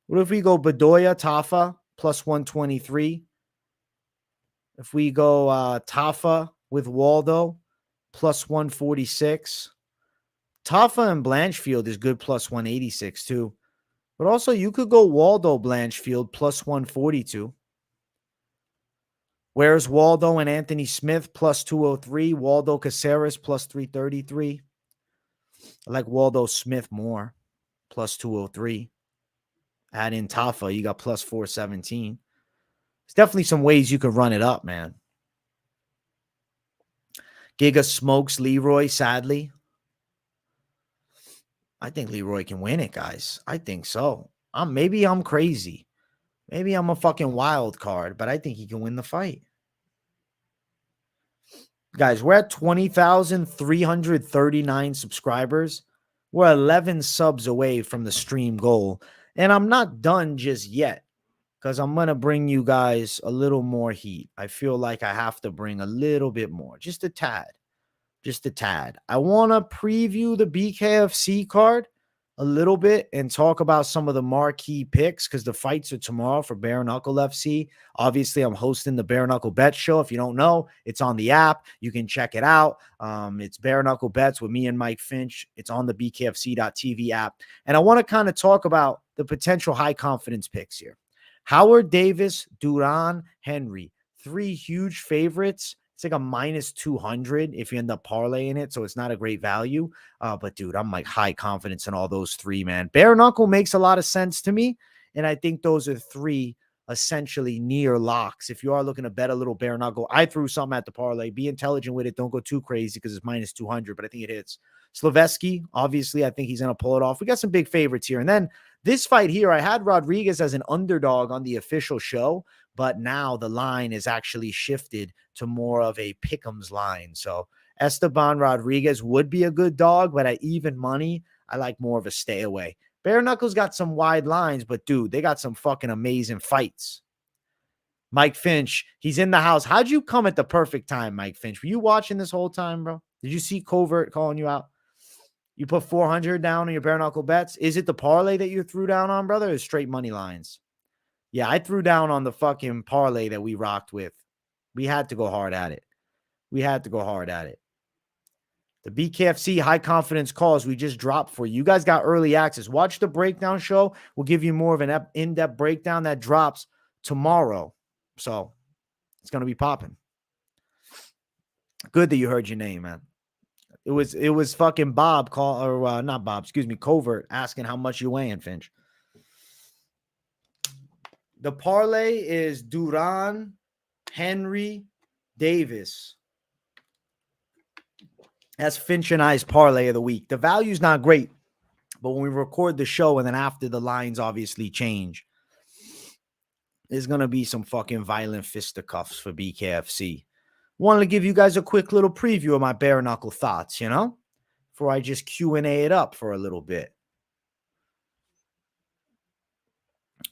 What if we go Bedoya, Tafa, plus 123? If we go Tafa with Waldo, plus 146. Tafa and Blanchfield is good plus 186 too. But also you could go Waldo Blanchfield plus 142. Where's Waldo and Anthony Smith plus 203? Waldo Caceres plus 333. I like Waldo Smith more. Plus 203. Add in Tafa, you got plus 417. There's definitely some ways you could run it up, man. Giga smokes Leroy, sadly. I think Leroy can win it, guys. I think so. Maybe I'm crazy. Maybe I'm a fucking wild card, but I think he can win the fight. Guys, we're at 20,339 subscribers. We're 11 subs away from the stream goal. And I'm not done just yet because I'm going to bring you guys a little more heat. I feel like I have to bring a little bit more. Just a tad. Just a tad. I want to preview the BKFC card a little bit and talk about some of the marquee picks because the fights are tomorrow for Bare Knuckle FC. Obviously, I'm hosting the Bare Knuckle Bet Show. If you don't know, it's on the app. You can check it out. It's Bare Knuckle Bets with me and Mike Finch. It's on the BKFC.TV app. And I want to kind of talk about the potential high confidence picks here. Howard Davis, Duran, Henry, 3 huge favorites. It's like a minus 200 if you end up parlaying it, so it's not a great value. But, dude, I'm like high confidence in all those 3, man. Bare Knuckle makes a lot of sense to me, and I think those are 3 essentially near locks. If you are looking to bet a little Bare Knuckle, I threw something at the parlay. Be intelligent with it. Don't go too crazy because it's minus 200, but I think it hits. Slaveski, obviously, I think he's going to pull it off. We got some big favorites here. And then this fight here, I had Rodriguez as an underdog on the official show, but now the line is actually shifted to more of a pick'ems line. So Esteban Rodriguez would be a good dog, but at even money, I like more of a stay away. Bare Knuckles got some wide lines, but dude, they got some fucking amazing fights. Mike Finch, he's in the house. How'd you come at the perfect time, Mike Finch? Were you watching this whole time, bro? Did you see Covert calling you out? You put 400 down on your bare knuckle bets. Is it the parlay that you threw down on, brother, or straight money lines? Yeah, I threw down on the fucking parlay that we rocked with. We had to go hard at it. The BKFC high confidence calls we just dropped for you. You guys got early access. Watch the breakdown show. We'll give you more of an in-depth breakdown that drops tomorrow. So it's going to be popping. Good that you heard your name, man. It was fucking Bob not Bob, excuse me, Covert asking how much you weighing, Finch. The parlay is Duran, Henry, Davis. That's Finch and I's parlay of the week. The value's not great, but when we record the show and then after the lines obviously change, there's going to be some fucking violent fisticuffs for BKFC. Wanted to give you guys a quick little preview of my bare knuckle thoughts, before I just Q&A it up for a little bit.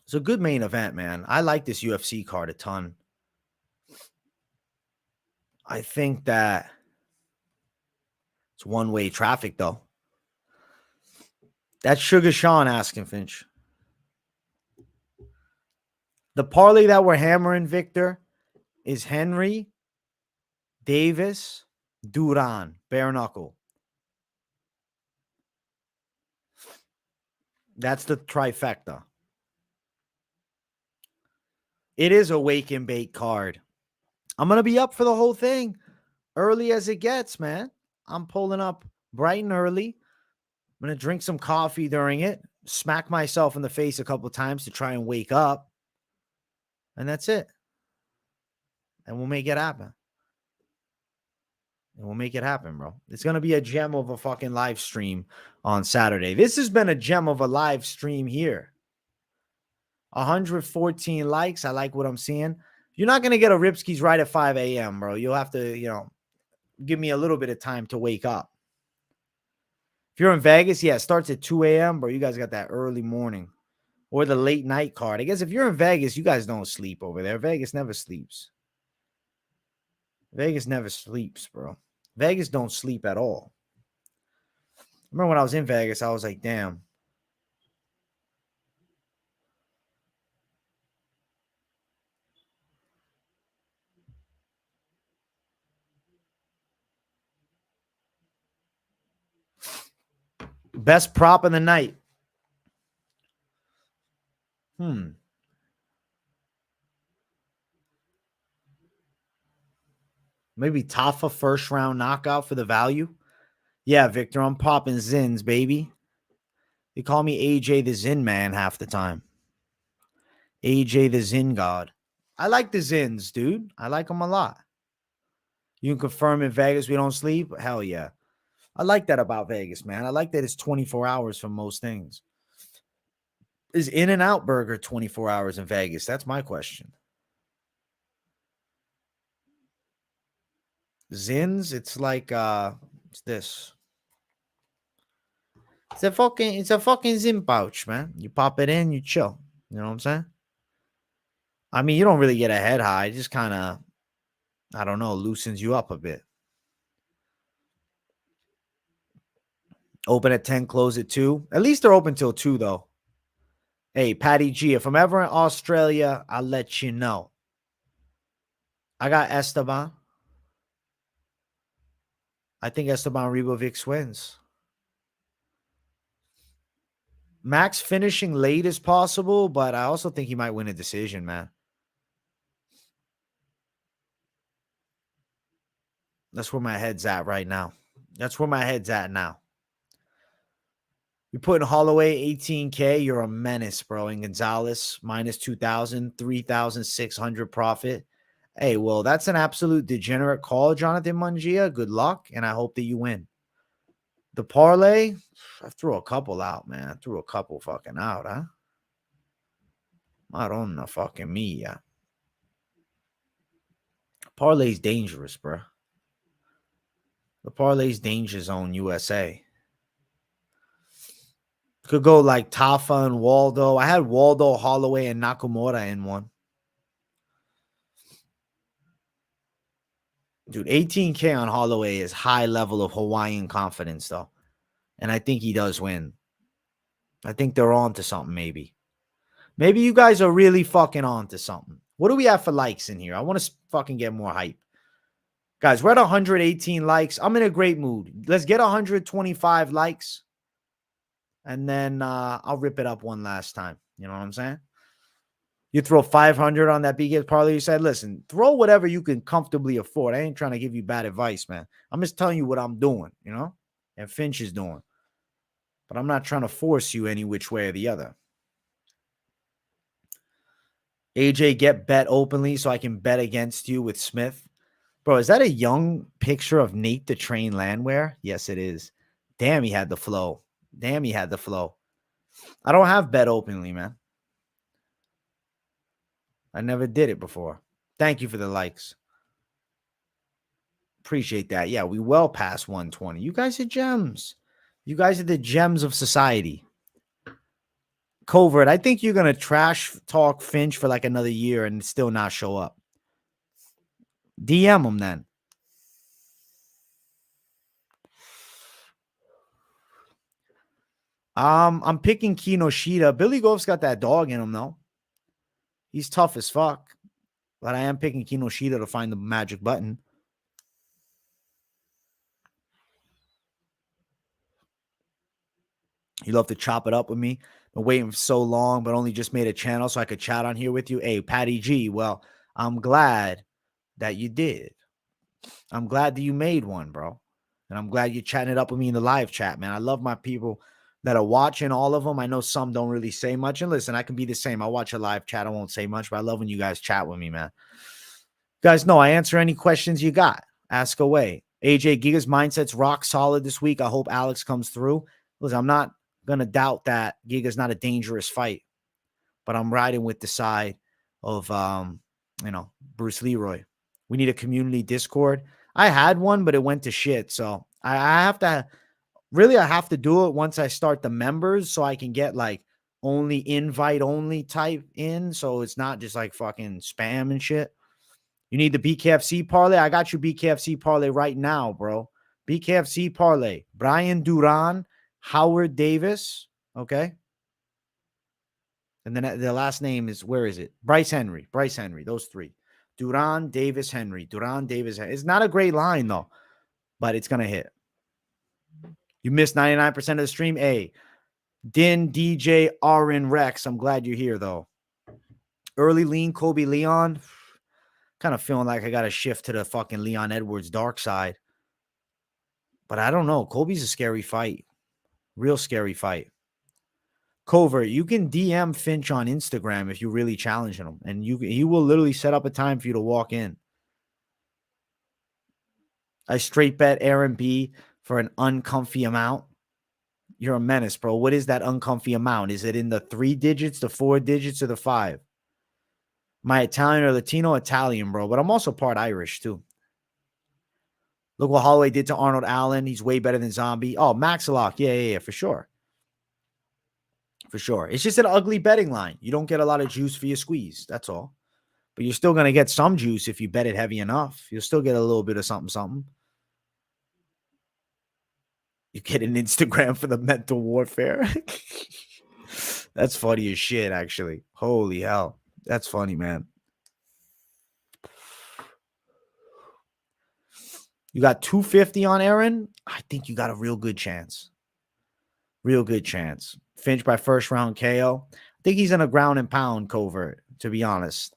It's a good main event, man. I like this UFC card a ton. I think that it's one-way traffic, though. That's Sugar Sean asking, Finch. The parlay that we're hammering, Victor, is Henry, Davis, Duran, bare knuckle. That's the trifecta. It is a wake and bake card. I'm going to be up for the whole thing early as it gets, man. I'm pulling up bright and early. I'm going to drink some coffee during it, smack myself in the face a couple times to try and wake up. And that's it. And we'll make it happen. Bro. It's going to be a gem of a fucking live stream on Saturday. This has been a gem of a live stream here. 114 likes. I like what I'm seeing. You're not going to get a Ripskis right at 5 a.m., bro. You'll have to, give me a little bit of time to wake up. If you're in Vegas, yeah, it starts at 2 a.m., bro. You guys got that early morning or the late night card. I guess if you're in Vegas, you guys don't sleep over there. Vegas never sleeps. Bro. Vegas don't sleep at all. I remember when I was in Vegas, I was like, damn. Best prop of the night. Maybe Tafa first round knockout for the value. Yeah, Victor, I'm popping Zins, baby. They call me AJ the Zin man half the time. AJ the Zin God. I like the Zins, dude. I like them a lot. You can confirm in Vegas we don't sleep? Hell yeah. I like that about Vegas, man. I like that it's 24 hours for most things. Is In-N-Out Burger 24 hours in Vegas? That's my question. Zins, it's like it's this. It's a fucking Zin pouch, man. You pop it in, you chill. You know what I'm saying? I mean, you don't really get a head high. It just kind of, I don't know, loosens you up a bit. Open at 10, close at 2. At least they're open till 2, though. Hey, Patty G, if I'm ever in Australia, I'll let you know. I got Esteban. I think Esteban Ribovics wins. Max finishing late is possible, but I also think he might win a decision, man. That's where my head's at right now. That's where my head's at now. You're putting Holloway 18K. You're a menace, bro. And Gonzalez minus 2,000, 3,600 profit. Hey, well, that's an absolute degenerate call, Jonathan Mungia. Good luck, and I hope that you win. The parlay, I threw a couple out, man. I threw a couple fucking out, huh? Madonna fucking mia. Parlay's dangerous, bro. The parlay's danger zone USA. Could go like Tafa and Waldo. I had Waldo, Holloway, and Nakamura in one. Dude, 18K on Holloway is high level of Hawaiian confidence, though. And I think he does win. I think they're on to something, maybe. Maybe you guys are really fucking on to something. What do we have for likes in here? I want to fucking get more hype. Guys, we're at 118 likes. I'm in a great mood. Let's get 125 likes. And then I'll rip it up one last time. You know what I'm saying? You throw 500 on that BKFC parlay. You said, listen, throw whatever you can comfortably afford. I ain't trying to give you bad advice, man. I'm just telling you what I'm doing, you know, and Finch is doing. But I'm not trying to force you any which way or the other. AJ, get bet openly so I can bet against you with Smith. Bro, is that a young picture of Nate the Train Landwehr? Yes, it is. Damn, he had the flow. Damn, he had the flow. I don't have bet openly, man. I never did it before. Thank you for the likes. Appreciate that. Yeah, we well past 120. You guys are gems. You guys are the gems of society. Covert, I think you're going to trash talk Finch for like another year and still not show up. DM him then. I'm picking Kinoshita. Billy Goff's got that dog in him, though. He's tough as fuck. But I am picking Kinoshita to find the magic button. You love to chop it up with me. Been waiting for so long, but only just made a channel so I could chat on here with you. Hey, Patty G. Well, I'm glad that you did. I'm glad that you made one, bro. And I'm glad you're chatting it up with me in the live chat, man. I love my people that are watching, all of them. I know some don't really say much. And listen, I can be the same. I watch a live chat. I won't say much, but I love when you guys chat with me, man. You guys know I answer any questions you got. Ask away. AJ Giga's mindset's rock solid this week. I hope Alex comes through. Listen, I'm not going to doubt that Giga's not a dangerous fight, but I'm riding with the side of, Bruce Leroy. We need a community Discord. I had one, but it went to shit. So I have to do it once I start the members so I can get like only invite only type in. So it's not just like fucking spam and shit. You need the BKFC parlay. I got you BKFC parlay right now, bro. BKFC parlay. Brian Duran, Howard Davis. Okay. And then the last name is, where is it? Bryce Henry. Those three. Duran, Davis, Henry. Duran, Davis, Henry. It's not a great line, though, but it's going to hit. You missed 99% of the stream. Hey, Din, DJ, Arin, Rex. I'm glad you're here, though. Early lean, Kobe Leon. Kind of feeling like I got to shift to the fucking Leon Edwards dark side. But I don't know. Kobe's a scary fight. Real scary fight. Covert, you can DM Finch on Instagram if you're really challenging him. And he will literally set up a time for you to walk in. I straight bet Erin B for an uncomfy amount. You're a menace, bro. What is that uncomfy amount? Is it in the 3 digits, the 4 digits, or the 5? My Italian or Latino? Italian, bro. But I'm also part Irish, too. Look what Holloway did to Arnold Allen. He's way better than Zombie. Oh, Maxalock. Yeah, for sure. For sure. It's just an ugly betting line. You don't get a lot of juice for your squeeze. That's all. But you're still going to get some juice if you bet it heavy enough. You'll still get a little bit of something. You get an Instagram for the mental warfare. That's funny as shit, actually. Holy hell. That's funny, man. You got 250 on Erin? I think you got a real good chance. Real good chance. Finished by first round KO. I think he's in a ground and pound covert, to be honest.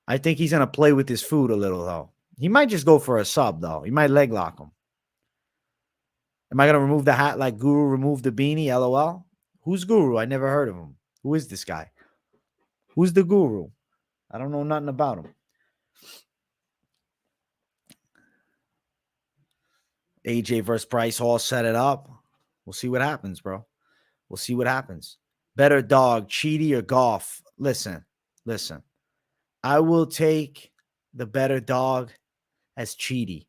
I think he's going to play with his food a little, though. He might just go for a sub, though. He might leg lock him. Am I going to remove the hat like Guru removed the beanie? LOL. Who's Guru? I never heard of him. Who is this guy? Who's the Guru? I don't know nothing about him. AJ versus Bryce Hall set it up. We'll see what happens, bro. We'll see what happens. Better dog, Chidi or Goff? Listen. I will take the better dog as Chidi.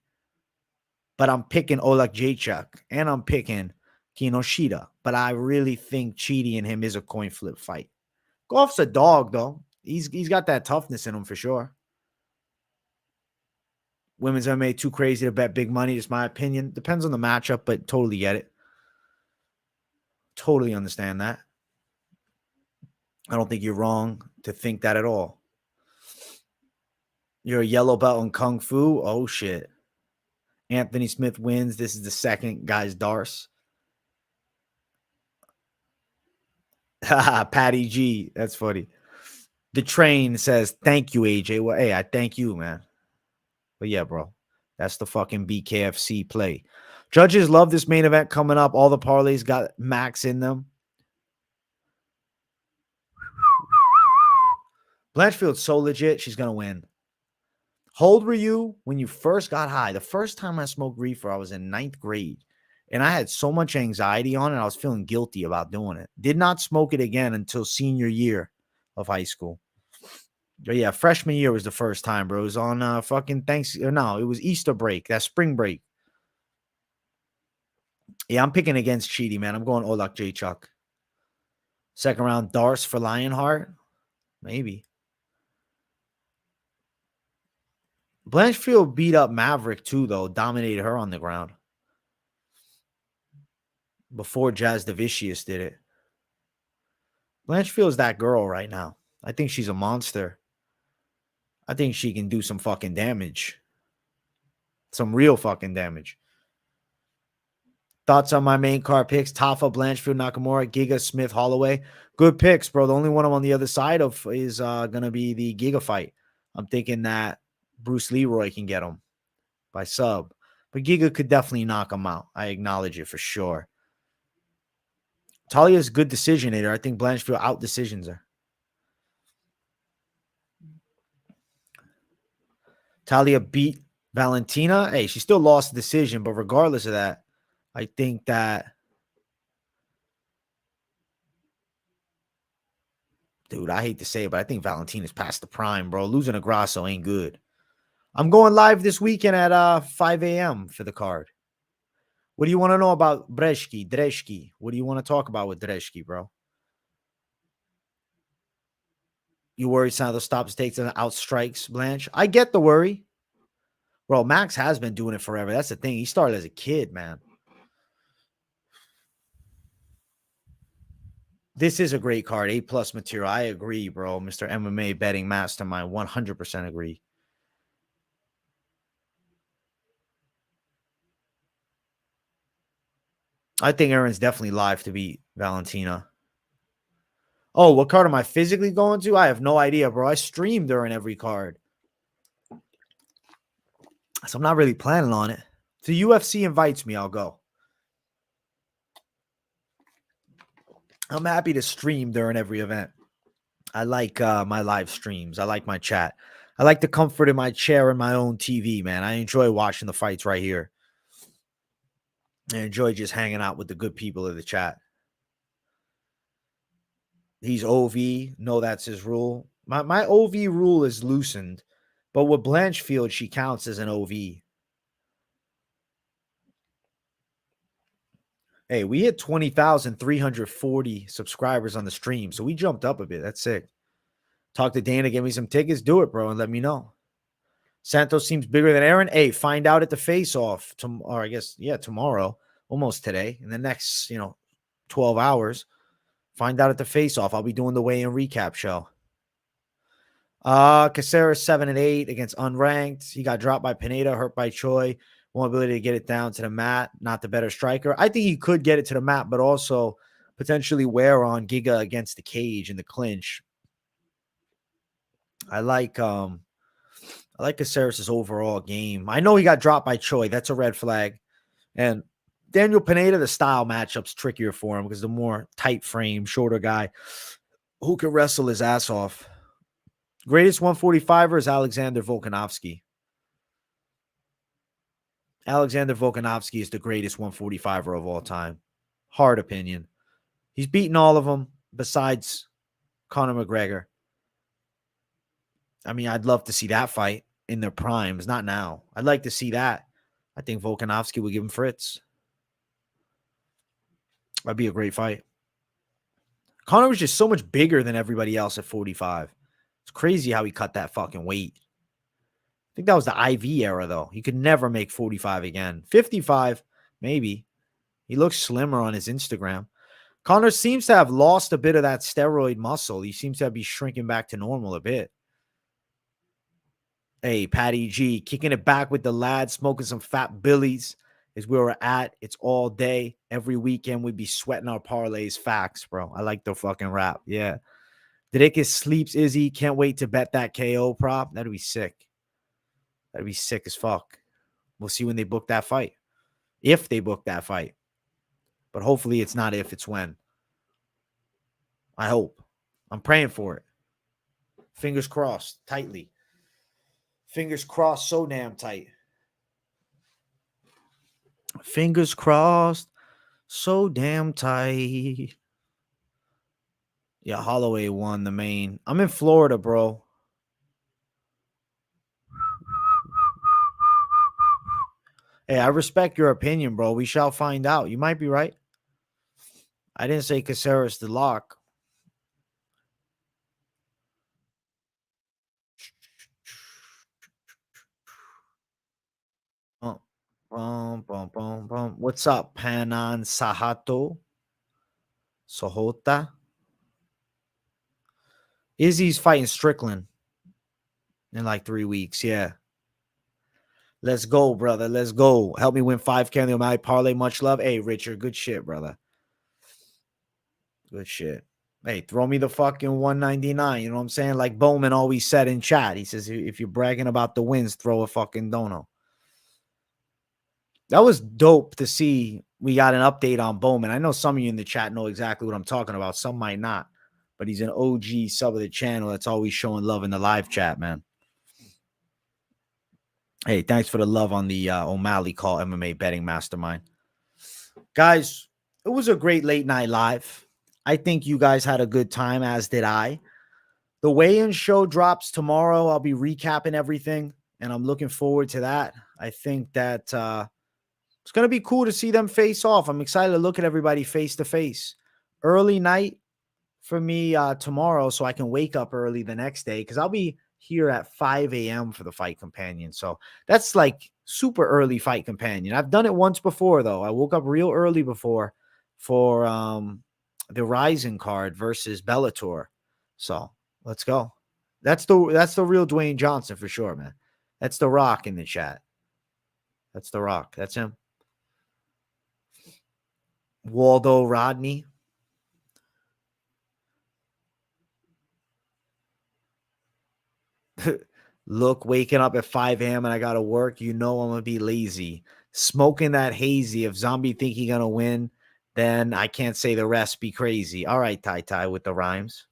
But I'm picking Oleksiejczuk and I'm picking Kinoshita. But I really think Chidi and him is a coin flip fight. Goff's a dog, though. He's got that toughness in him for sure. Women's MMA too crazy to bet big money, is my opinion. Depends on the matchup, but totally get it. Totally understand that. I don't think you're wrong to think that at all. You're a yellow belt in Kung Fu? Oh, shit. Anthony Smith wins. This is the second guy's Darce. Patty G. That's funny. The train says, thank you, AJ. Well, hey, I thank you, man. But yeah, bro, that's the fucking BKFC play. Judges love this main event coming up. All the parlays got max in them. Blanchfield's so legit, she's going to win. How old were you when you first got high? The first time I smoked reefer, I was in 9th grade. And I had so much anxiety on it, I was feeling guilty about doing it. Did not smoke it again until senior year of high school. But yeah, freshman year was the first time, bro. It was on fucking Thanksgiving. No, it was Easter break. That spring break. Yeah, I'm picking against Chidi, man. I'm going Oleksiejczuk. Second round, Darce for Lionheart. Maybe. Blanchfield beat up Maverick, too, though. Dominated her on the ground. Before Jazz Davicius did it. Blanchfield's that girl right now. I think she's a monster. I think she can do some fucking damage. Some real fucking damage. Thoughts on my main card picks? Tafa, Blanchfield, Nakamura, Giga, Smith, Holloway. Good picks, bro. The only one I'm on the other side of is going to be the Giga fight. I'm thinking that Bruce Leroy can get him by sub. But Giga could definitely knock him out. I acknowledge it for sure. Talia's a good decision hitter. I think Blanchfield out decisions her. Talia beat Valentina. Hey, she still lost the decision, but regardless of that, I think that, dude, I hate to say it, but I think Valentina's past the prime, bro. Losing to Grasso ain't good. I'm going live this weekend at 5 a.m. for the card. What do you want to know about Brzeski? What do you want to talk about with Brzeski, bro? You worried Santos stops, takes, and outstrikes Blanche? I get the worry. Bro, Max has been doing it forever. That's the thing. He started as a kid, man. This is a great card. A+ material. I agree, bro. Mr. MMA betting mastermind. 100% agree. I think Erin's definitely live to beat Valentina. Oh, what card am I physically going to? I have no idea, bro. I stream during every card. So I'm not really planning on it. If the UFC invites me, I'll go. I'm happy to stream during every event. I like my live streams. I like my chat. I like the comfort in my chair and my own TV, man. I enjoy watching the fights right here. I enjoy just hanging out with the good people of the chat. He's OV. No, that's his rule. My OV rule is loosened. But with Blanchfield, she counts as an OV. Hey, we hit 20,340 subscribers on the stream, so we jumped up a bit. That's sick. Talk to Dana, give me some tickets. Do it, bro, and let me know. Santos seems bigger than Erin. Hey, find out at the face-off. Or I guess, yeah, tomorrow. almost today. In the next, 12 hours. Find out at the face-off. I'll be doing the weigh-in recap show. Caceres 7-8 against unranked. He got dropped by Pineda, hurt by Choi. One ability to get it down to the mat. Not the better striker. I think he could get it to the mat, but also potentially wear on Giga against the cage in the clinch. I like Caceres' overall game. I know he got dropped by Choi. That's a red flag. And Daniel Pineda, the style matchup's trickier for him because the more tight frame, shorter guy who can wrestle his ass off. Greatest 145er is Alexander Volkanovski. Alexander Volkanovski is the greatest 145er of all time. Hard opinion. He's beaten all of them besides Conor McGregor. I mean, I'd love to see that fight in their primes, not now. I'd like to see that. I think Volkanovski would give him fritz. That'd be a great fight. Conor was just so much bigger than everybody else at 45. It's crazy how he cut that fucking weight. I think that was the IV era, though. He could never make 45 again. 55, maybe. He looks slimmer on his Instagram. Conor seems to have lost a bit of that steroid muscle. He seems to be shrinking back to normal a bit. Hey, Patty G, kicking it back with the lads, smoking some fat billies is where we're at. It's all day. Every weekend we'd be sweating our parlays. Facts, bro. I like the fucking rap. Yeah. Didicus sleeps Izzy. Can't wait to bet that KO prop. That'd be sick. That'd be sick as fuck. We'll see when they book that fight. If they book that fight. But hopefully it's not if, it's when. I hope. I'm praying for it. Fingers crossed. Tightly. Fingers crossed so damn tight. Fingers crossed so damn tight. Yeah, Holloway won the main. I'm in Florida, bro. Hey, I respect your opinion, bro. We shall find out. You might be right. I didn't say Caceres the lock. What's up, Panan Sahato? Sohota? Izzy's fighting Strickland in like 3 weeks. Yeah. Let's go, brother. Let's go. Help me win 5K on the O'Malley parlay. Much love. Hey, Richard. Good shit, brother. Good shit. Hey, throw me the fucking 199. You know what I'm saying? Like Bowman always said in chat. He says, if you're bragging about the wins, throw a fucking dono. That was dope to see. We got an update on Bowman. I know some of you in the chat know exactly what I'm talking about. Some might not. But he's an OG sub of the channel that's always showing love in the live chat, man. Hey, thanks for the love on the O'Malley Call MMA Betting Mastermind. Guys, it was a great late night live. I think you guys had a good time, as did I. The weigh-in show drops tomorrow. I'll be recapping everything, and I'm looking forward to that. I think that it's going to be cool to see them face off. I'm excited to look at everybody face-to-face. Early night for me tomorrow, so I can wake up early the next day, because I'll be here at 5 a.m. for the Fight Companion. So that's like super early Fight Companion. I've done it once before, though. I woke up real early before for the Rising card versus Bellator. So let's go. That's the real Dwayne Johnson for sure, man. That's the Rock in the chat. That's the Rock. That's him. Waldo Rodney. Look, waking up at 5 a.m. and I got to work. You know I'm going to be lazy. Smoking that hazy. If Zombie think he's going to win, then I can't say the rest. Be crazy. All right, Tai with the rhymes.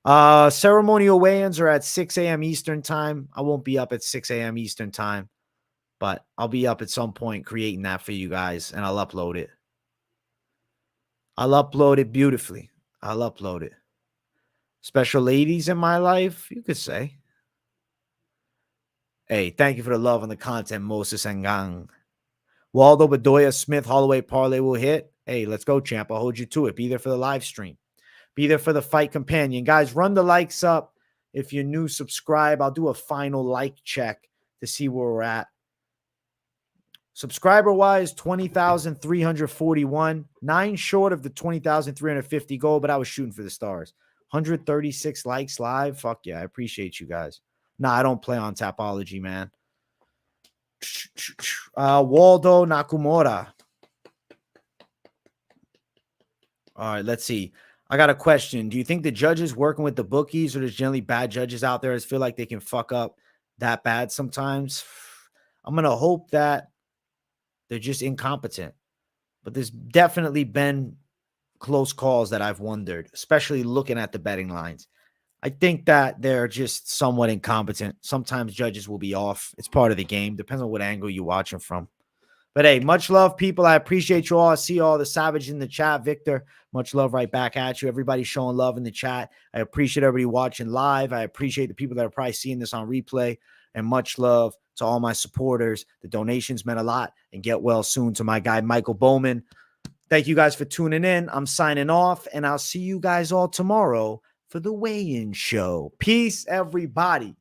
Ceremonial weigh-ins are at 6 a.m. Eastern time. I won't be up at 6 a.m. Eastern time, but I'll be up at some point creating that for you guys, and I'll upload it. I'll upload it beautifully. I'll upload it. Special ladies in my life, you could say. Hey, thank you for the love and the content, Moses and Gang. Waldo, Bedoya, Smith, Holloway, parlay will hit. Hey, let's go, champ. I'll hold you to it. Be there for the live stream. Be there for the Fight Companion. Guys, run the likes up. If you're new, subscribe. I'll do a final like check to see where we're at. Subscriber-wise, 20,341. 9 short of the 20,350 goal, but I was shooting for the stars. 136 likes live. Fuck yeah, I appreciate you guys. Nah, I don't play on Tapology, man. Waldo Nakamura. All right, let's see. I got a question. Do you think the judges working with the bookies, or there's generally bad judges out there that feel like they can fuck up that bad sometimes? I'm going to hope that they're just incompetent. But there's definitely been close calls that I've wondered, especially looking at the betting lines. I think that they're just somewhat incompetent. Sometimes judges will be off. It's part of the game. Depends on what angle you watch them from. But hey, much love, people. I appreciate you all. I see all the savage in the chat. Victor, much love right back at you. Everybody showing love in the chat. I appreciate everybody watching live. I appreciate the people that are probably seeing this on replay. And much love to all my supporters. The donations meant a lot. And get well soon to my guy, Michael Bowman. Thank you guys for tuning in. I'm signing off, and I'll see you guys all tomorrow for the weigh-in show. Peace, everybody.